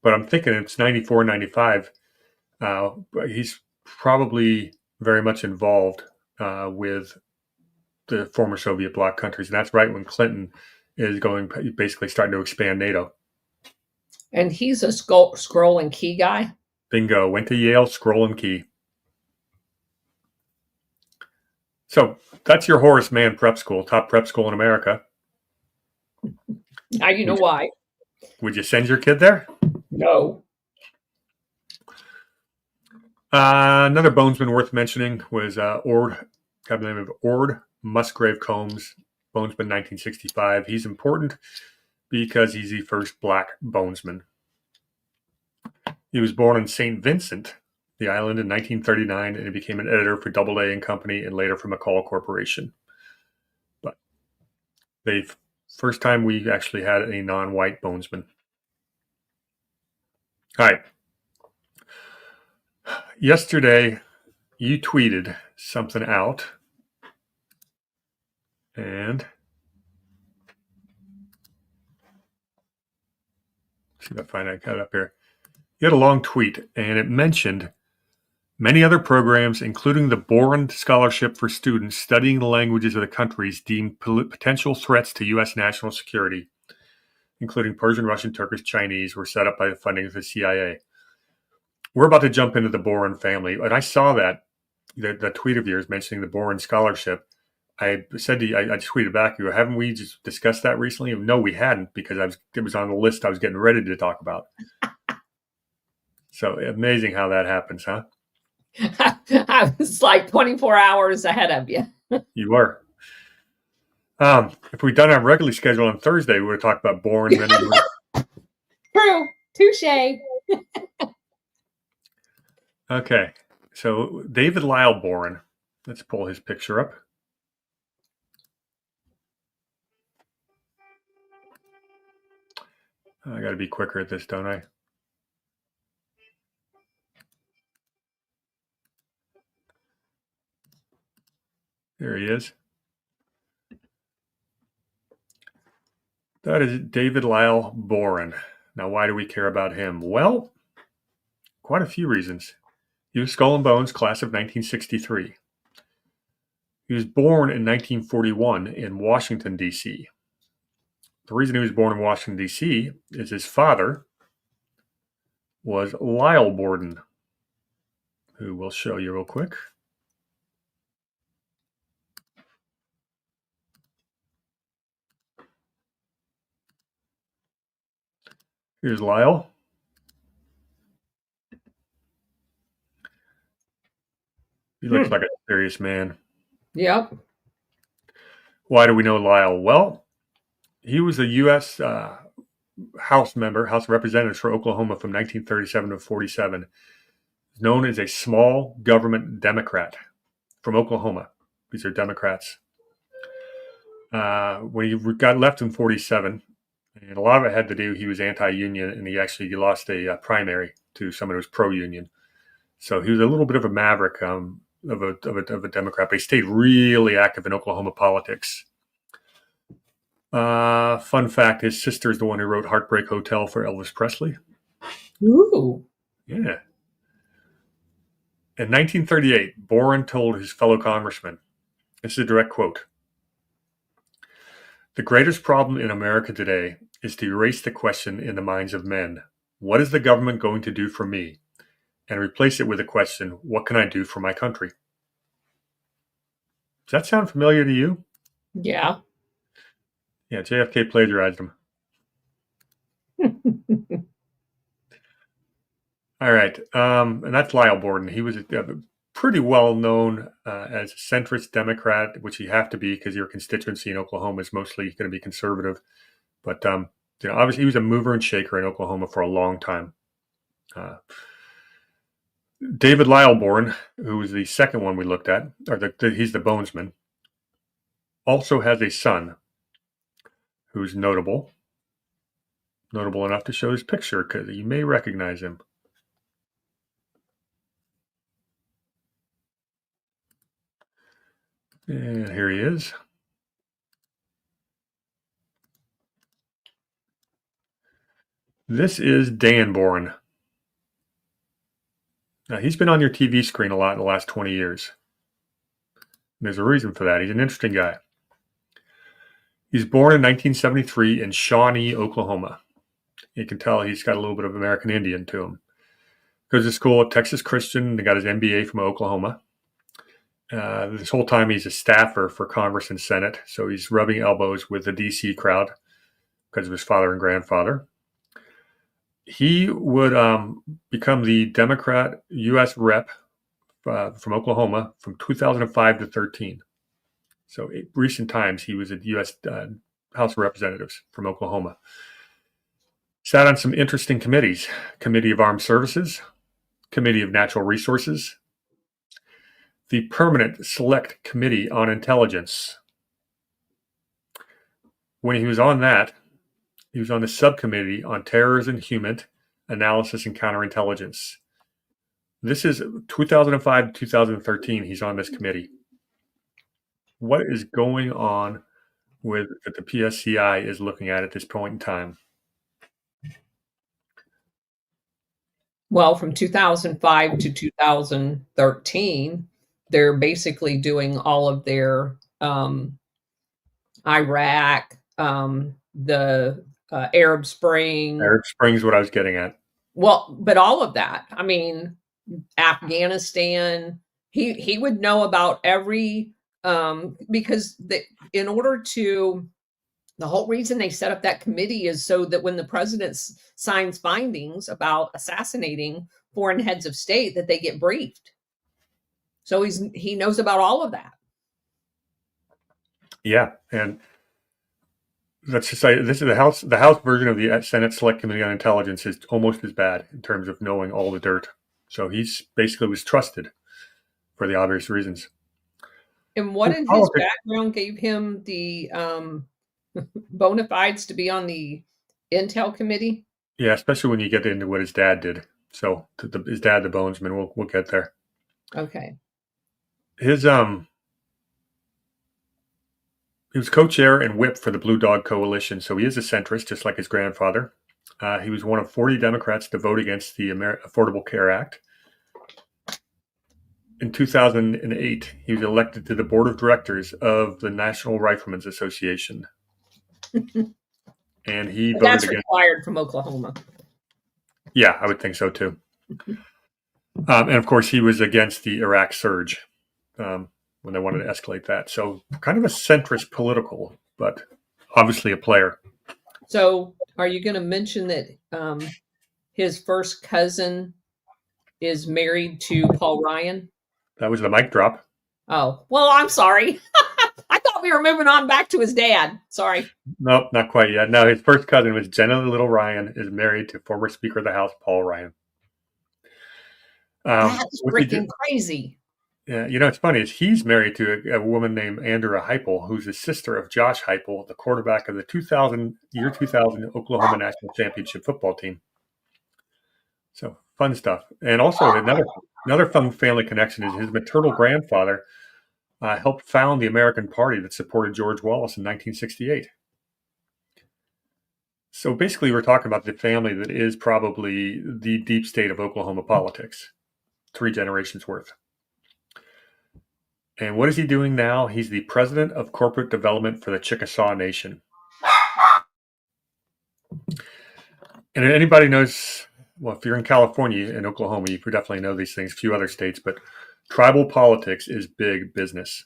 But I'm thinking it's 94, 95. He's probably very much involved with the former Soviet bloc countries. And that's right when Clinton is basically starting to expand NATO. And he's a scroll and key guy? Bingo. Went to Yale, scroll and key. So that's your Horace Mann prep school, top prep school in America. Now you know why. Would you send your kid there? No. Another bonesman worth mentioning was Ord Musgrave Combs, bonesman 1965. He's important because he's the first black bonesman. He was born in St. Vincent, the island, in 1939, and he became an editor for Doubleday and Company and later for McCall Corporation. But first time we actually had a non-white bonesman. All right. Yesterday, you tweeted something out, and let's see if I find it. I got it up here. You had a long tweet, and it mentioned many other programs, including the Boren Scholarship for students studying the languages of the countries deemed potential threats to U.S. national security, including Persian, Russian, Turkish, Chinese, were set up by the funding of the CIA. We're about to jump into the Boren family, and I saw that the tweet of yours mentioning the Boren Scholarship. I said to you, I just tweeted back, you go, haven't we just discussed that recently? No, we hadn't, because it was on the list I was getting ready to talk about. So amazing how that happens, huh? I was like 24 hours ahead of you. You were. If we'd done our regularly scheduled on Thursday, we would have talked about Boren. True. Touche. Okay. So David Lyle Boren. Let's pull his picture up. I got to be quicker at this, don't I? There he is. That is David Lyle Boren. Now, why do we care about him? Well, quite a few reasons. He was Skull and Bones, class of 1963. He was born in 1941 in Washington, D.C. The reason he was born in Washington, D.C. is his father was Lyle Borden, who we'll show you real quick. Here's Lyle. He looks like a serious man. Yep. Why do we know Lyle? Well, he was a U.S. House member, House of Representatives for Oklahoma from 1937 to 47. Known as a small government Democrat from Oklahoma. These are Democrats. When he got left in 47, and a lot of it had to do, he was anti-union, and he actually lost a primary to someone who was pro-union. So he was a little bit of a maverick of a Democrat, but he stayed really active in Oklahoma politics. Fun fact, his sister is the one who wrote Heartbreak Hotel for Elvis Presley. Ooh. Yeah. In 1938, Boren told his fellow congressman, this is a direct quote, "The greatest problem in America today is to erase the question in the minds of men, what is the government going to do for me? And replace it with the question, what can I do for my country?" Does that sound familiar to you? Yeah. Yeah, JFK plagiarized him. All right. And that's Lyle Borden. He was pretty well known as a centrist Democrat, which you have to be because your constituency in Oklahoma is mostly going to be conservative. But obviously he was a mover and shaker in Oklahoma for a long time. David Lyle Boren, who was the second one we looked at, he's the bonesman, also has a son who's notable enough to show his picture because you may recognize him. And here he is. This is Dan Boren. Now, he's been on your TV screen a lot in the last 20 years. There's a reason for that. He's an interesting guy. He's born in 1973 in Shawnee, Oklahoma. You can tell he's got a little bit of American Indian to him. Goes to school at Texas Christian. He got his MBA from Oklahoma. This whole time he's a staffer for Congress and Senate, so he's rubbing elbows with the D.C. crowd because of his father and grandfather. He would become the Democrat U.S. rep from Oklahoma from 2005 to 13. So in recent times, he was at U.S. House of Representatives from Oklahoma. Sat on some interesting committees: Committee of Armed Services, Committee of Natural Resources, the Permanent Select Committee on Intelligence. When he was on that, he was on the subcommittee on terrorism, human analysis, and counterintelligence. This is 2005 to 2013. He's on this committee. What is going on with that the PSCI is looking at this point in time? Well, from 2005 to 2013, they're basically doing all of their Iraq, the Arab Spring. Arab Spring is what I was getting at. Well, but all of that. I mean, Afghanistan. He would know about every because in order to the whole reason they set up that committee is so that when the president signs findings about assassinating foreign heads of state, that they get briefed. So he knows about all of that. Yeah, and let's just say this is the House version of the Senate Select Committee on Intelligence is almost as bad in terms of knowing all the dirt. So he's basically was trusted for the obvious reasons. And what in his background gave him the bona fides to be on the Intel committee? Yeah, especially when you get into what his dad did. So his dad, the Bonesman, we'll get there. Okay. He was co-chair and whip for the Blue Dog Coalition, so he is a centrist, just like his grandfather. He was one of 40 Democrats to vote against the Affordable Care Act. In 2008, he was elected to the board of directors of the National Riflemen's Association. And he voted that's required from Oklahoma. Yeah, I would think so too. And of course, he was against the Iraq surge when they wanted to escalate that. So kind of a centrist political, but obviously a player. So are you going to mention that his first cousin is married to Paul Ryan? That was the mic drop. Oh, well, I'm sorry. I thought we were moving on back to his dad. Sorry. Nope, not quite yet. No, his first cousin was Jenna Little Ryan, is married to former Speaker of the House, Paul Ryan. That's freaking crazy. Yeah, it's funny. He's married to a woman named Andrea Heupel, who's the sister of Josh Heupel, the quarterback of the 2000 Oklahoma National Championship football team. So fun stuff. And also another fun family connection is his maternal grandfather helped found the American Party that supported George Wallace in 1968. So basically, we're talking about the family that is probably the deep state of Oklahoma politics, 3 generations worth. And what is he doing now? He's the president of corporate development for the Chickasaw Nation. And anybody knows, well, if you're in California and Oklahoma, you definitely know these things, a few other states, but tribal politics is big business.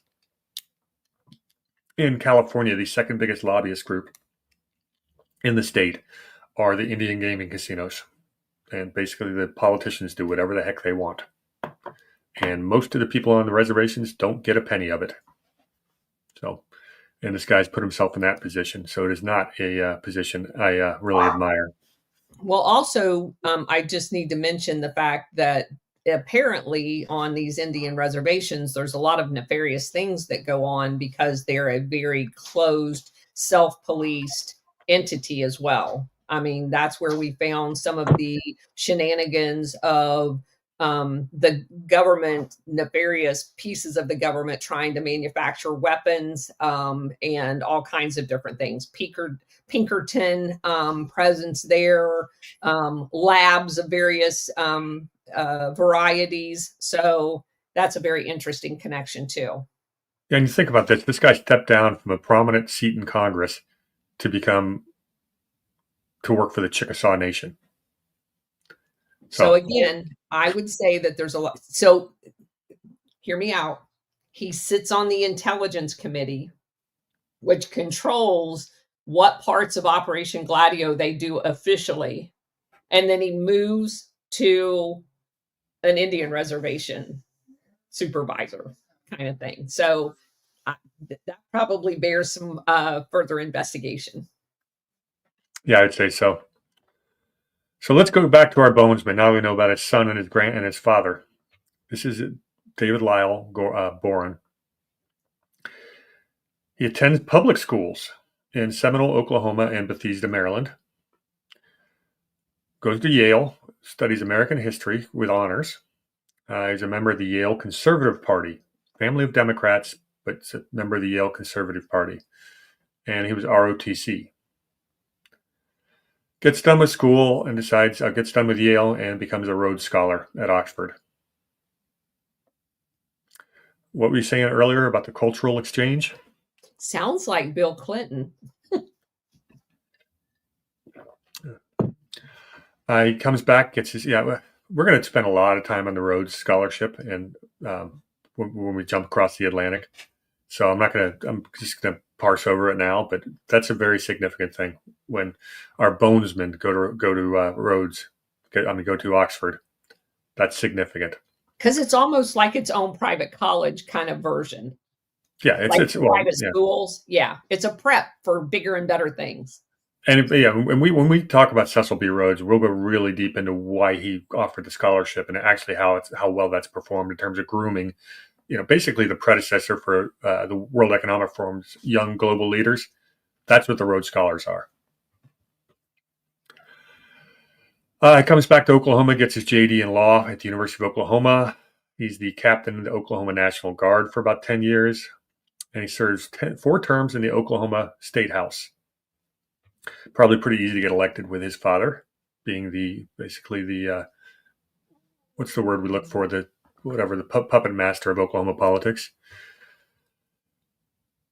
In California, the second biggest lobbyist group in the state are the Indian gaming casinos. And basically the politicians do whatever the heck they want. And most of the people on the reservations don't get a penny of it. So, and this guy's put himself in that position. So it is not a position I really admire. Well, also, I just need to mention the fact that apparently on these Indian reservations, there's a lot of nefarious things that go on because they're a very closed, self-policed entity as well. I mean, that's where we found some of the shenanigans of the government, nefarious pieces of the government trying to manufacture weapons and all kinds of different things. Pinkerton presence there, labs of various varieties. So that's a very interesting connection too. Yeah, and you think about this. This guy stepped down from a prominent seat in Congress to work for the Chickasaw Nation. So again, I would say that there's a lot. So hear me out. He sits on the Intelligence Committee, which controls what parts of Operation Gladio they do officially. And then he moves to an Indian reservation supervisor kind of thing. So that probably bears some further investigation. Yeah, I'd say so. So let's go back to our bonesman. Now we know about his son and his father. This is David Lyle Boren. He attends public schools in Seminole, Oklahoma, and Bethesda, Maryland. Goes to Yale, studies American history with honors. He's a member of the Yale Conservative Party, family of Democrats, but a member of the Yale Conservative Party. And he was ROTC. Gets done with school and gets done with Yale and becomes a Rhodes Scholar at Oxford. What were you saying earlier about the cultural exchange? Sounds like Bill Clinton. He comes back, gets his, we're going to spend a lot of time on the Rhodes Scholarship and when we jump across the Atlantic. So I'm just going to parse over it now, but that's a very significant thing when our bonesmen go to Rhodes, go to Oxford. That's significant. Because it's almost like its own private college kind of version. Yeah, it's private schools. Yeah, it's a prep for bigger and better things. And when we talk about Cecil B. Rhodes, we'll go really deep into why he offered the scholarship and actually how well that's performed in terms of grooming. Basically the predecessor for the World Economic Forum's young global leaders. That's what the Rhodes Scholars are. He comes back to Oklahoma, gets his JD in law at the University of Oklahoma. He's the captain of the Oklahoma National Guard for about 10 years, and he serves 4 terms in the Oklahoma State House. Probably pretty easy to get elected with his father being basically the what's the word we look for, the puppet master of Oklahoma politics.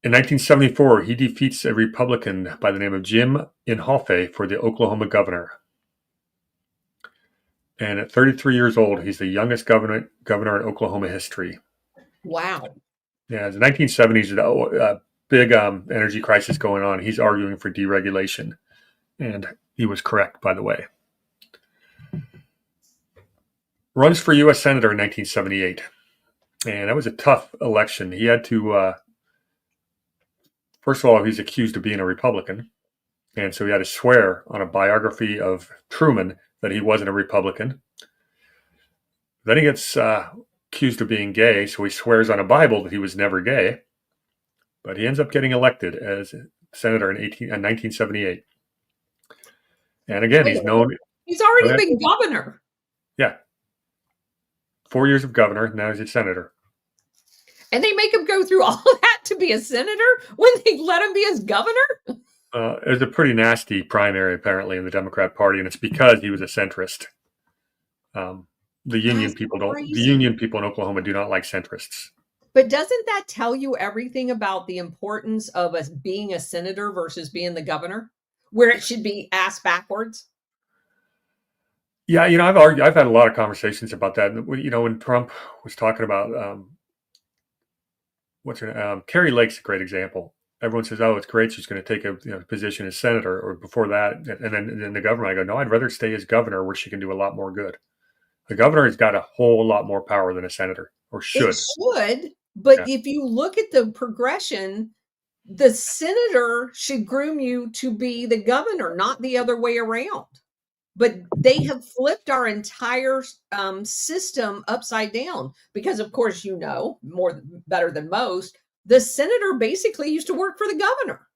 In 1974, he defeats a Republican by the name of Jim Inhofe for the Oklahoma governor. And at 33 years old, he's the youngest governor in Oklahoma history. Wow. Yeah, the 1970s, big energy crisis going on. He's arguing for deregulation. And he was correct, by the way. Runs for U.S. Senator in 1978. And that was a tough election. He had to, first of all, he's accused of being a Republican. And so he had to swear on a biography of Truman that he wasn't a Republican. Then he gets accused of being gay, so he swears on a Bible that he was never gay. But he ends up getting elected as senator in 1978. And again, he's known. He's already been governor. Yeah. 4 years of governor, now he's a senator. And they make him go through all of that to be a senator when they let him be as governor? It was a pretty nasty primary, apparently, in the Democrat Party, and it's because he was a centrist. The union people in Oklahoma do not like centrists. But doesn't that tell you everything about the importance of us being a senator versus being the governor, where it should be asked backwards? Yeah, I've had a lot of conversations about that. When Trump was talking about Carrie Lake's a great example. Everyone says, "Oh, it's great. She's going to take a position as senator," or before that, and then the governor. I go, "No, I'd rather stay as governor, where she can do a lot more good." The governor has got a whole lot more power than a senator, or should. It should, but if you look at the progression, the senator should groom you to be the governor, not the other way around. But they have flipped our entire system upside down because, of course, better than most, the senator basically used to work for the governor.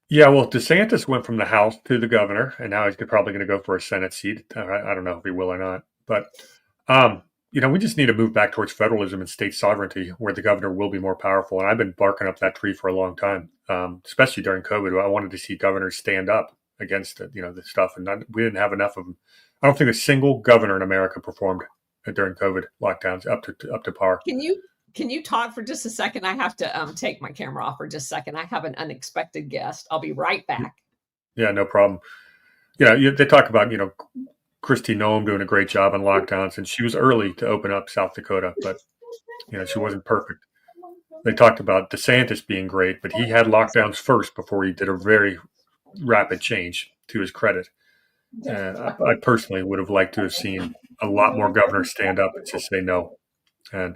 Yeah, well, DeSantis went from the House to the governor, and now he's probably going to go for a Senate seat. I don't know if he will or not. But, we just need to move back towards federalism and state sovereignty where the governor will be more powerful. And I've been barking up that tree for a long time, especially during COVID. I wanted to see governors stand up against the stuff, and we didn't have enough of them. I don't think a single governor in America performed during COVID lockdowns up to par. Can you talk for just a second? I have to take my camera off for just a second. I have an unexpected guest. I'll be right back. Yeah, no problem. They talk about Kristi Noem doing a great job on lockdowns, and she was early to open up South Dakota, but she wasn't perfect. They talked about DeSantis being great, but he had lockdowns first before he did a very rapid change, to his credit. And I personally would have liked to have seen a lot more governors stand up and just say no. And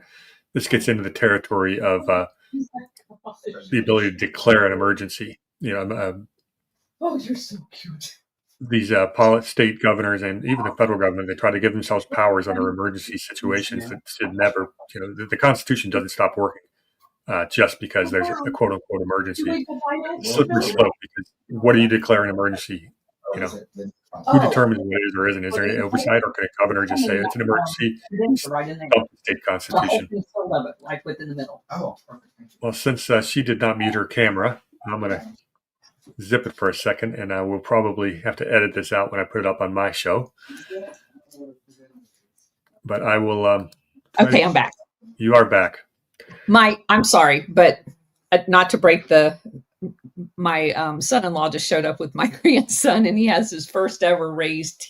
this gets into the territory of the ability to declare an emergency. Oh, you're so cute. These state governors and even the federal government, they try to give themselves powers under emergency situations that should never, the Constitution doesn't stop working just because there's a quote unquote emergency. Slippery slope, because what do you declare an emergency you know, who determines what it is or isn't? Is there any oversight, or can a governor just say it's an emergency? Help the state constitution. Like within the middle. Oh, perfect. Well, since she did not mute her camera, I'm going to zip it for a second, and I will probably have to edit this out when I put it up on my show. But I will. Okay, I'm back. You are back. I'm sorry, but not to break my son-in-law just showed up with my grandson, and he has his first ever raised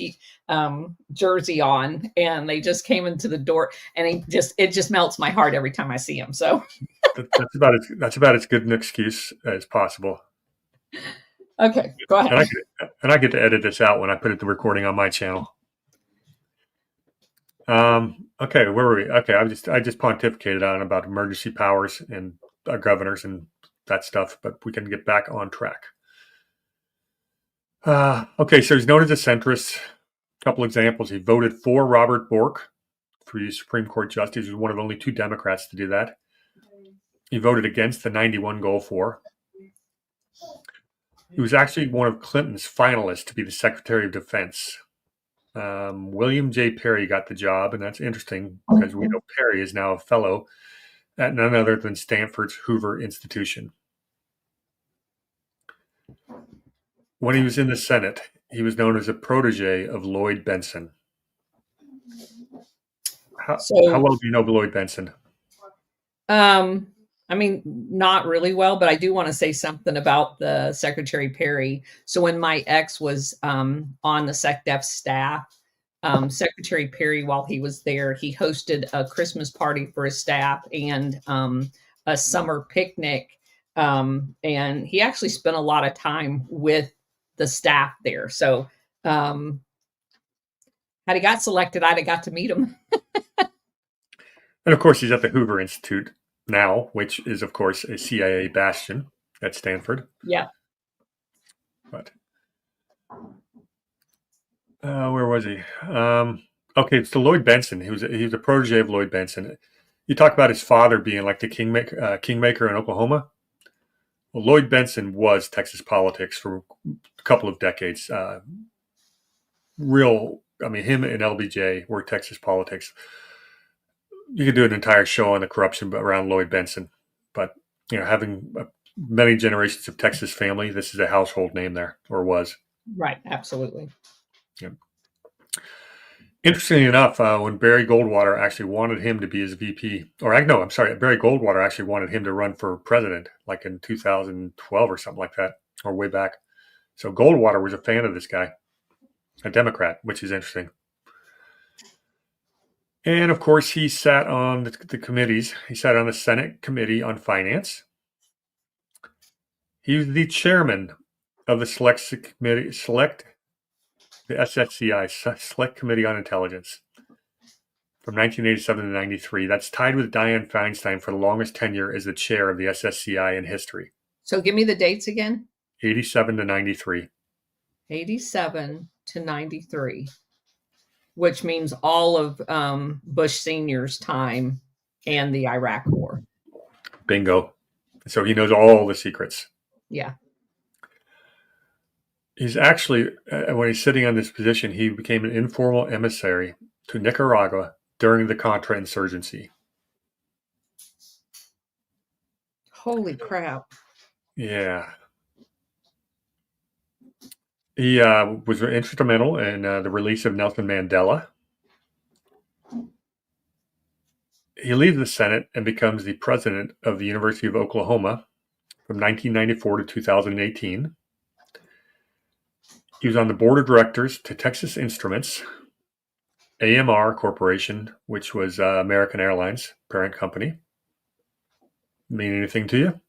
jersey on, and they just came into the door, and it just melts my heart every time I see him. So that's about as good an excuse as possible. Okay, go ahead. And I get to edit this out when I put the recording on my channel. Okay, where were we? Okay, I just pontificated on about emergency powers and our governors and that stuff, but we can get back on track. Okay, so he's known as a centrist. A couple examples: he voted for Robert Bork for the Supreme Court justice. He was one of only 2 Democrats to do that. He voted against the 91 Gulf War. He was actually one of Clinton's finalists to be the Secretary of Defense. William J. Perry got the job, and that's interesting because we know Perry is now a fellow at none other than Stanford's Hoover Institution. When he was in the Senate, he was known as a protege of Lloyd Bentsen. How well do you know Lloyd Bentsen? I mean, not really well, but I do want to say something about the Secretary Perry. So when my ex was on the SecDef staff, Secretary Perry, while he was there, he hosted a Christmas party for his staff and a summer picnic. And he actually spent a lot of time with the staff there. So had he got selected, I'd have got to meet him. And of course, he's at the Hoover Institute now, which is, of course, a CIA bastion at Stanford. Yeah. But where was he? Okay, so Lloyd Bentsen. He was a protege of Lloyd Bentsen. You talk about his father being like the kingmaker in Oklahoma. Well, Lloyd Bentsen was Texas politics for a couple of decades. Him and LBJ were Texas politics. You could do an entire show on the corruption around Lloyd Bentsen, but having many generations of Texas family, this is a household name there, or was. Right, absolutely. Yeah. Interestingly enough, when Barry Goldwater actually wanted him to be his VP, Barry Goldwater actually wanted him to run for president, like in 2012 or something like that, or way back. So Goldwater was a fan of this guy, a Democrat, which is interesting. And of course, he sat on the committees. He sat on the Senate Committee on Finance. He was the chairman of the the SSCI, Select Committee on Intelligence, from 1987 to 93. That's tied with Dianne Feinstein for the longest tenure as the chair of the SSCI in history. So give me the dates again. 87 to 93. 87 to 93. Which means all of Bush Sr.'s time and the Iraq War. Bingo. So he knows all the secrets. Yeah. He's actually, when he's sitting on this position, he became an informal emissary to Nicaragua during the Contra insurgency. Holy crap. Yeah. He was instrumental in the release of Nelson Mandela. He leaves the Senate and becomes the president of the University of Oklahoma from 1994 to 2018. He was on the board of directors to Texas Instruments, AMR Corporation, which was American Airlines parent company. Mean anything to you?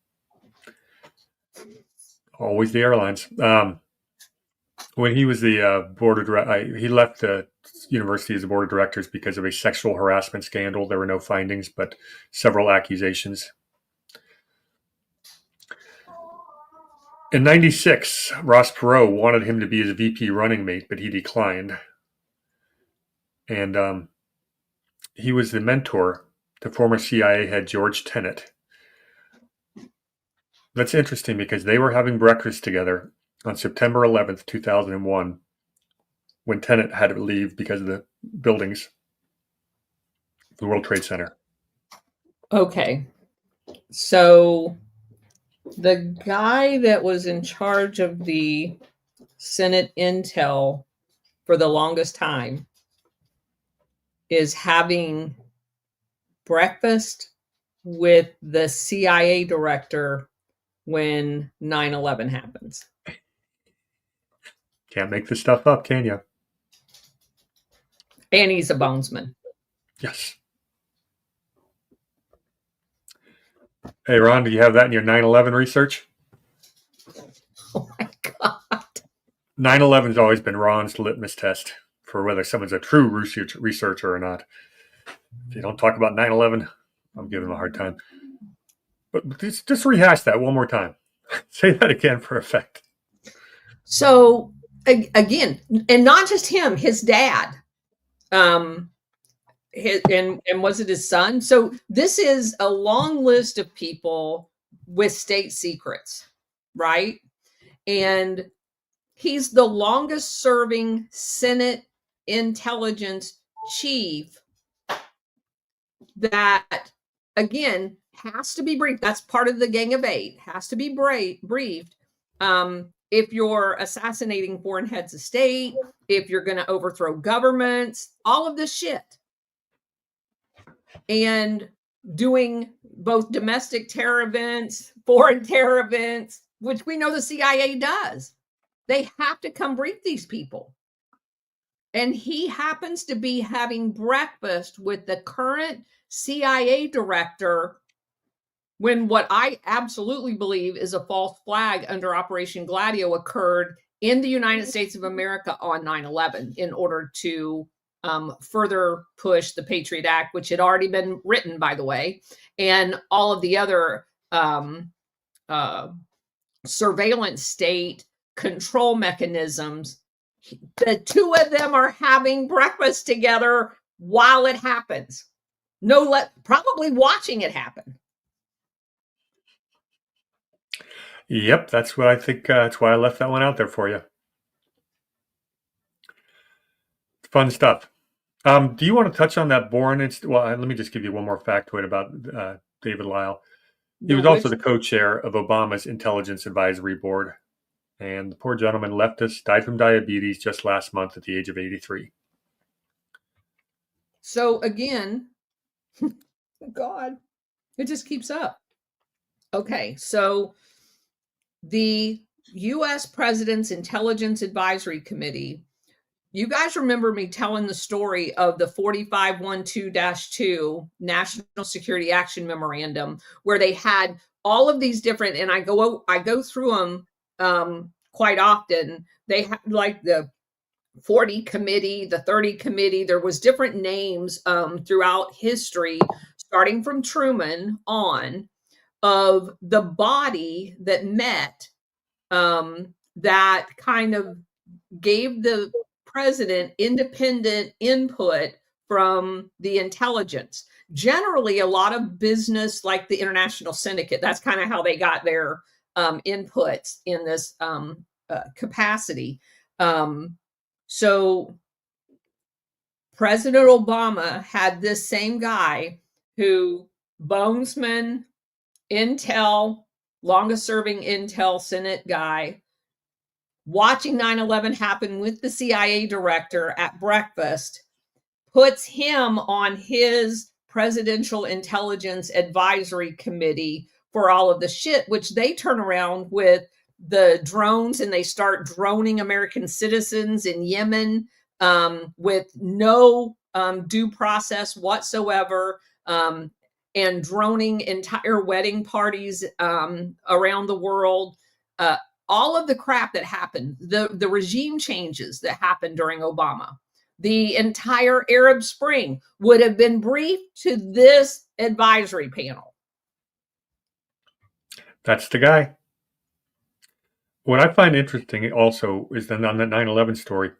Always the airlines. When he was the board of directors, he left the university as a board of directors because of a sexual harassment scandal. There were no findings, but several accusations. In 96, Ross Perot wanted him to be his VP running mate, but he declined. And he was the mentor to former CIA head George Tenet. That's interesting because they were having breakfast together on September 11th, 2001, when Tenet had to leave because of the buildings, the World Trade Center. Okay. So the guy that was in charge of the Senate intel for the longest time is having breakfast with the CIA director when 9/11 happens. Can't make this stuff up, can you? And he's a bonesman. Yes. Hey, Ron, do you have that in your 9/11 research? Oh my God. 9/11 has always been Ron's litmus test for whether someone's a true researcher or not. If you don't talk about 9/11, I'm giving him a hard time. But just rehash that one more time. Say that again for effect. So again, and not just him, his dad. And was it his son? So this is a long list of people with state secrets, right? And he's the longest serving Senate intelligence chief that, again, has to be briefed. That's part of the Gang of Eight, has to be briefed. If you're assassinating foreign heads of state, if you're going to overthrow governments, all of this shit. And doing both domestic terror events, foreign terror events, which we know the CIA does. They have to come brief these people. And he happens to be having breakfast with the current CIA director when what I absolutely believe is a false flag under Operation Gladio occurred in the United States of America on 9/11 in order to further push the Patriot Act, which had already been written, by the way, and all of the other surveillance state control mechanisms. The two of them are having breakfast together while it happens. Probably watching it happen. Yep, that's what I think. That's why I left that one out there for you. Fun stuff. Do you want to touch on that Bourne? Well, let me just give you one more factoid about David Lyle. He was also the co-chair of Obama's Intelligence Advisory Board. And the poor gentleman left us, died from diabetes just last month at the age of 83. So again, God, it just keeps up. Okay, so the U.S. President's Intelligence Advisory Committee, you guys remember me telling the story of the 4512-2 National Security Action Memorandum, where they had all of these different, and I go through them quite often. They had like the 40 committee, the 30 committee. There was different names throughout history, starting from Truman on, of the body that met that kind of gave the president independent input from the intelligence. Generally, a lot of business, like the International Syndicate, that's kind of how they got their inputs in this capacity. So President Obama had this same guy who, bonesman, intel, longest serving intel Senate guy, watching 9/11 happen with the CIA director at breakfast, puts him on his Presidential Intelligence Advisory Committee for all of the shit, which they turn around with the drones and they start droning American citizens in Yemen with no due process whatsoever, and droning entire wedding parties around the world. All of the crap that happened, the regime changes that happened during Obama, the entire Arab Spring would have been briefed to this advisory panel. That's the guy. What I find interesting also is that on the 9/11 story,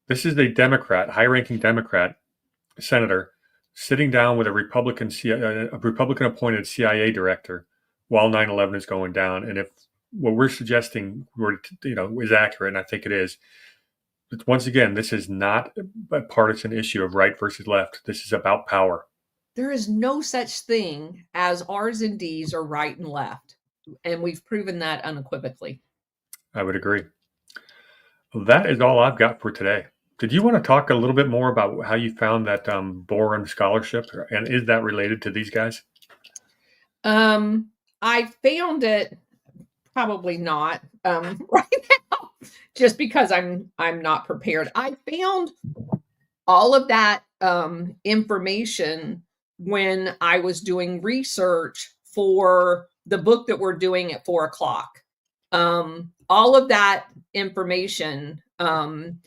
this is a Democrat, high-ranking Democrat senator sitting down with a Republican appointed CIA director while 9/11 is going down. And if what we're suggesting is accurate, and I think it is. But once again, this is not a partisan issue of right versus left. This is about power. There is no such thing as R's and D's or right and left. And we've proven that unequivocally. I would agree. Well, that is all I've got for today. Did you want to talk a little bit more about how you found that Boren scholarship, and is that related to these guys? I found it probably not right now, just because I'm not prepared. I found all of that information when I was doing research for the book that we're doing at 4:00. All of that information, and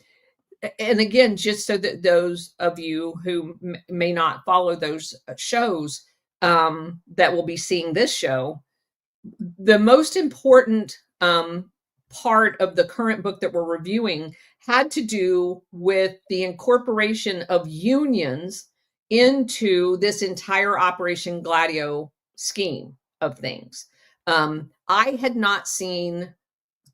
again, just so that those of you who may not follow those shows that will be seeing this show, the most important part of the current book that we're reviewing had to do with the incorporation of unions into this entire Operation Gladio scheme of things. I had not seen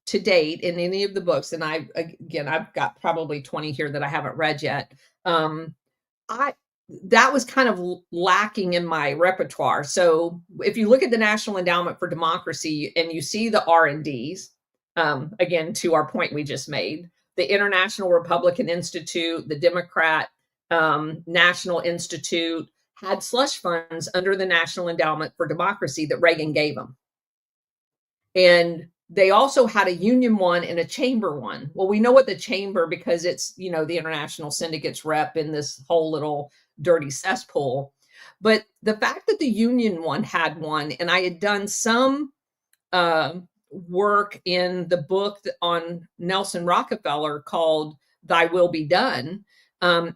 to date in any of the books, and I've got probably 20 here that I haven't read yet. I That was kind of lacking in my repertoire. So if you look at the National Endowment for Democracy and you see the R&Ds, again, to our point we just made, the International Republican Institute, the Democrat National Institute had slush funds under the National Endowment for Democracy that Reagan gave them. And they also had a union one and a chamber one. Well, we know what the chamber, because it's, the international syndicates rep in this whole little dirty cesspool. But the fact that the union one had one, and I had done some work in the book on Nelson Rockefeller called Thy Will Be Done,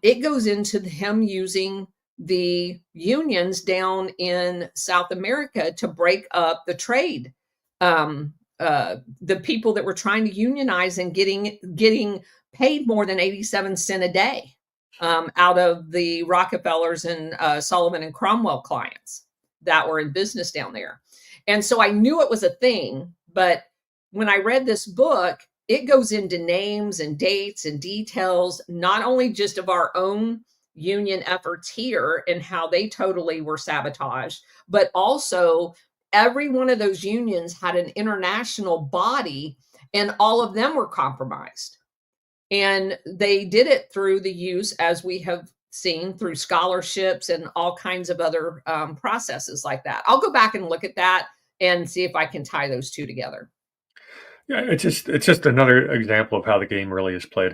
it goes into him using the unions down in South America to break up the trade. The people that were trying to unionize and getting paid more than 87 cents a day out of the Rockefellers and Sullivan and Cromwell clients that were in business down there. And so I knew it was a thing, but when I read this book, it goes into names and dates and details, not only just of our own union efforts here and how they totally were sabotaged, but also every one of those unions had an international body, and all of them were compromised. And they did it through the use, as we have seen, through scholarships and all kinds of other processes like that. I'll go back and look at that and see if I can tie those two together. Yeah, it's just another example of how the game really is played,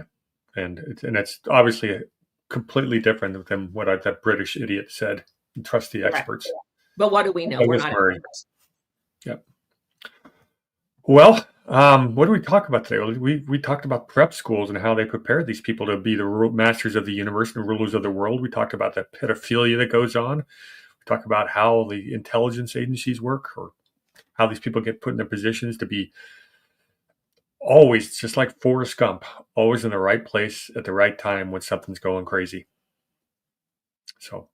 and it's obviously completely different than what that British idiot said. Trust the experts. Right. But what do we know? We're not experts. Yep. Well, what do we talk about today? We talked about prep schools and how they prepare these people to be the masters of the universe and rulers of the world. We talked about the pedophilia that goes on. We talked about how the intelligence agencies work, or how these people get put in their positions to be always, just like Forrest Gump, always in the right place at the right time when something's going crazy. So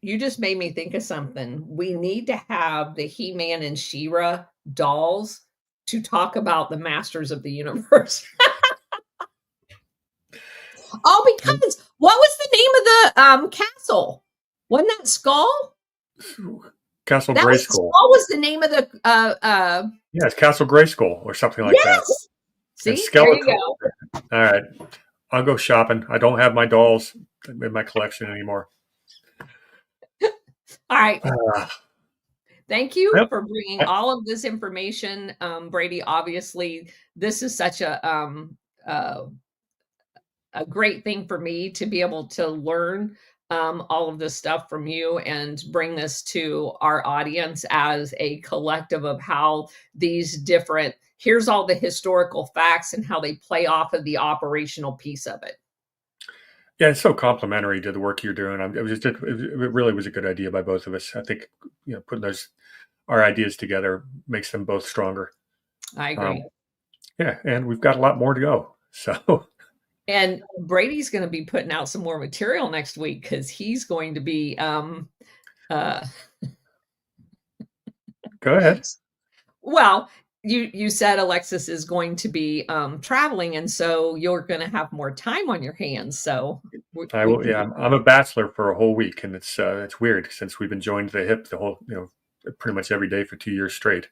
you just made me think of something. We need to have the He-Man and She-Ra dolls to talk about the masters of the universe. Oh, because what was the name of the castle? Wasn't that Skull? Castle Grayskull. Skull was the name of the yeah, it's Castle Grayskull or something like that. See, there you go. All right, I'll go shopping. I don't have my dolls in my collection anymore. All right. Thank you for bringing all of this information, Brady. Obviously, this is such a great thing for me to be able to learn all of this stuff from you and bring this to our audience as a collective of how these different, here's all the historical facts and how they play off of the operational piece of it. Yeah, it's so complimentary to the work you're doing. It really was a good idea by both of us. I think putting our ideas together makes them both stronger. I agree. Yeah, and we've got a lot more to go. So, and Brady's going to be putting out some more material next week because he's going to be Go ahead. Well, you said Alexis is going to be traveling, and so you're going to have more time on your hands. So I we will. can Yeah, I'm a bachelor for a whole week, and it's weird since we've been joined to the hip the whole pretty much every day for 2 years straight.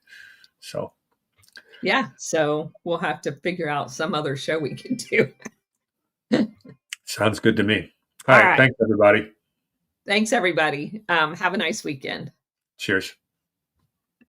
So yeah. So we'll have to figure out some other show we can do. sounds good to me. All All right, right. thanks everybody. Thanks, everybody. Have a nice weekend. Cheers.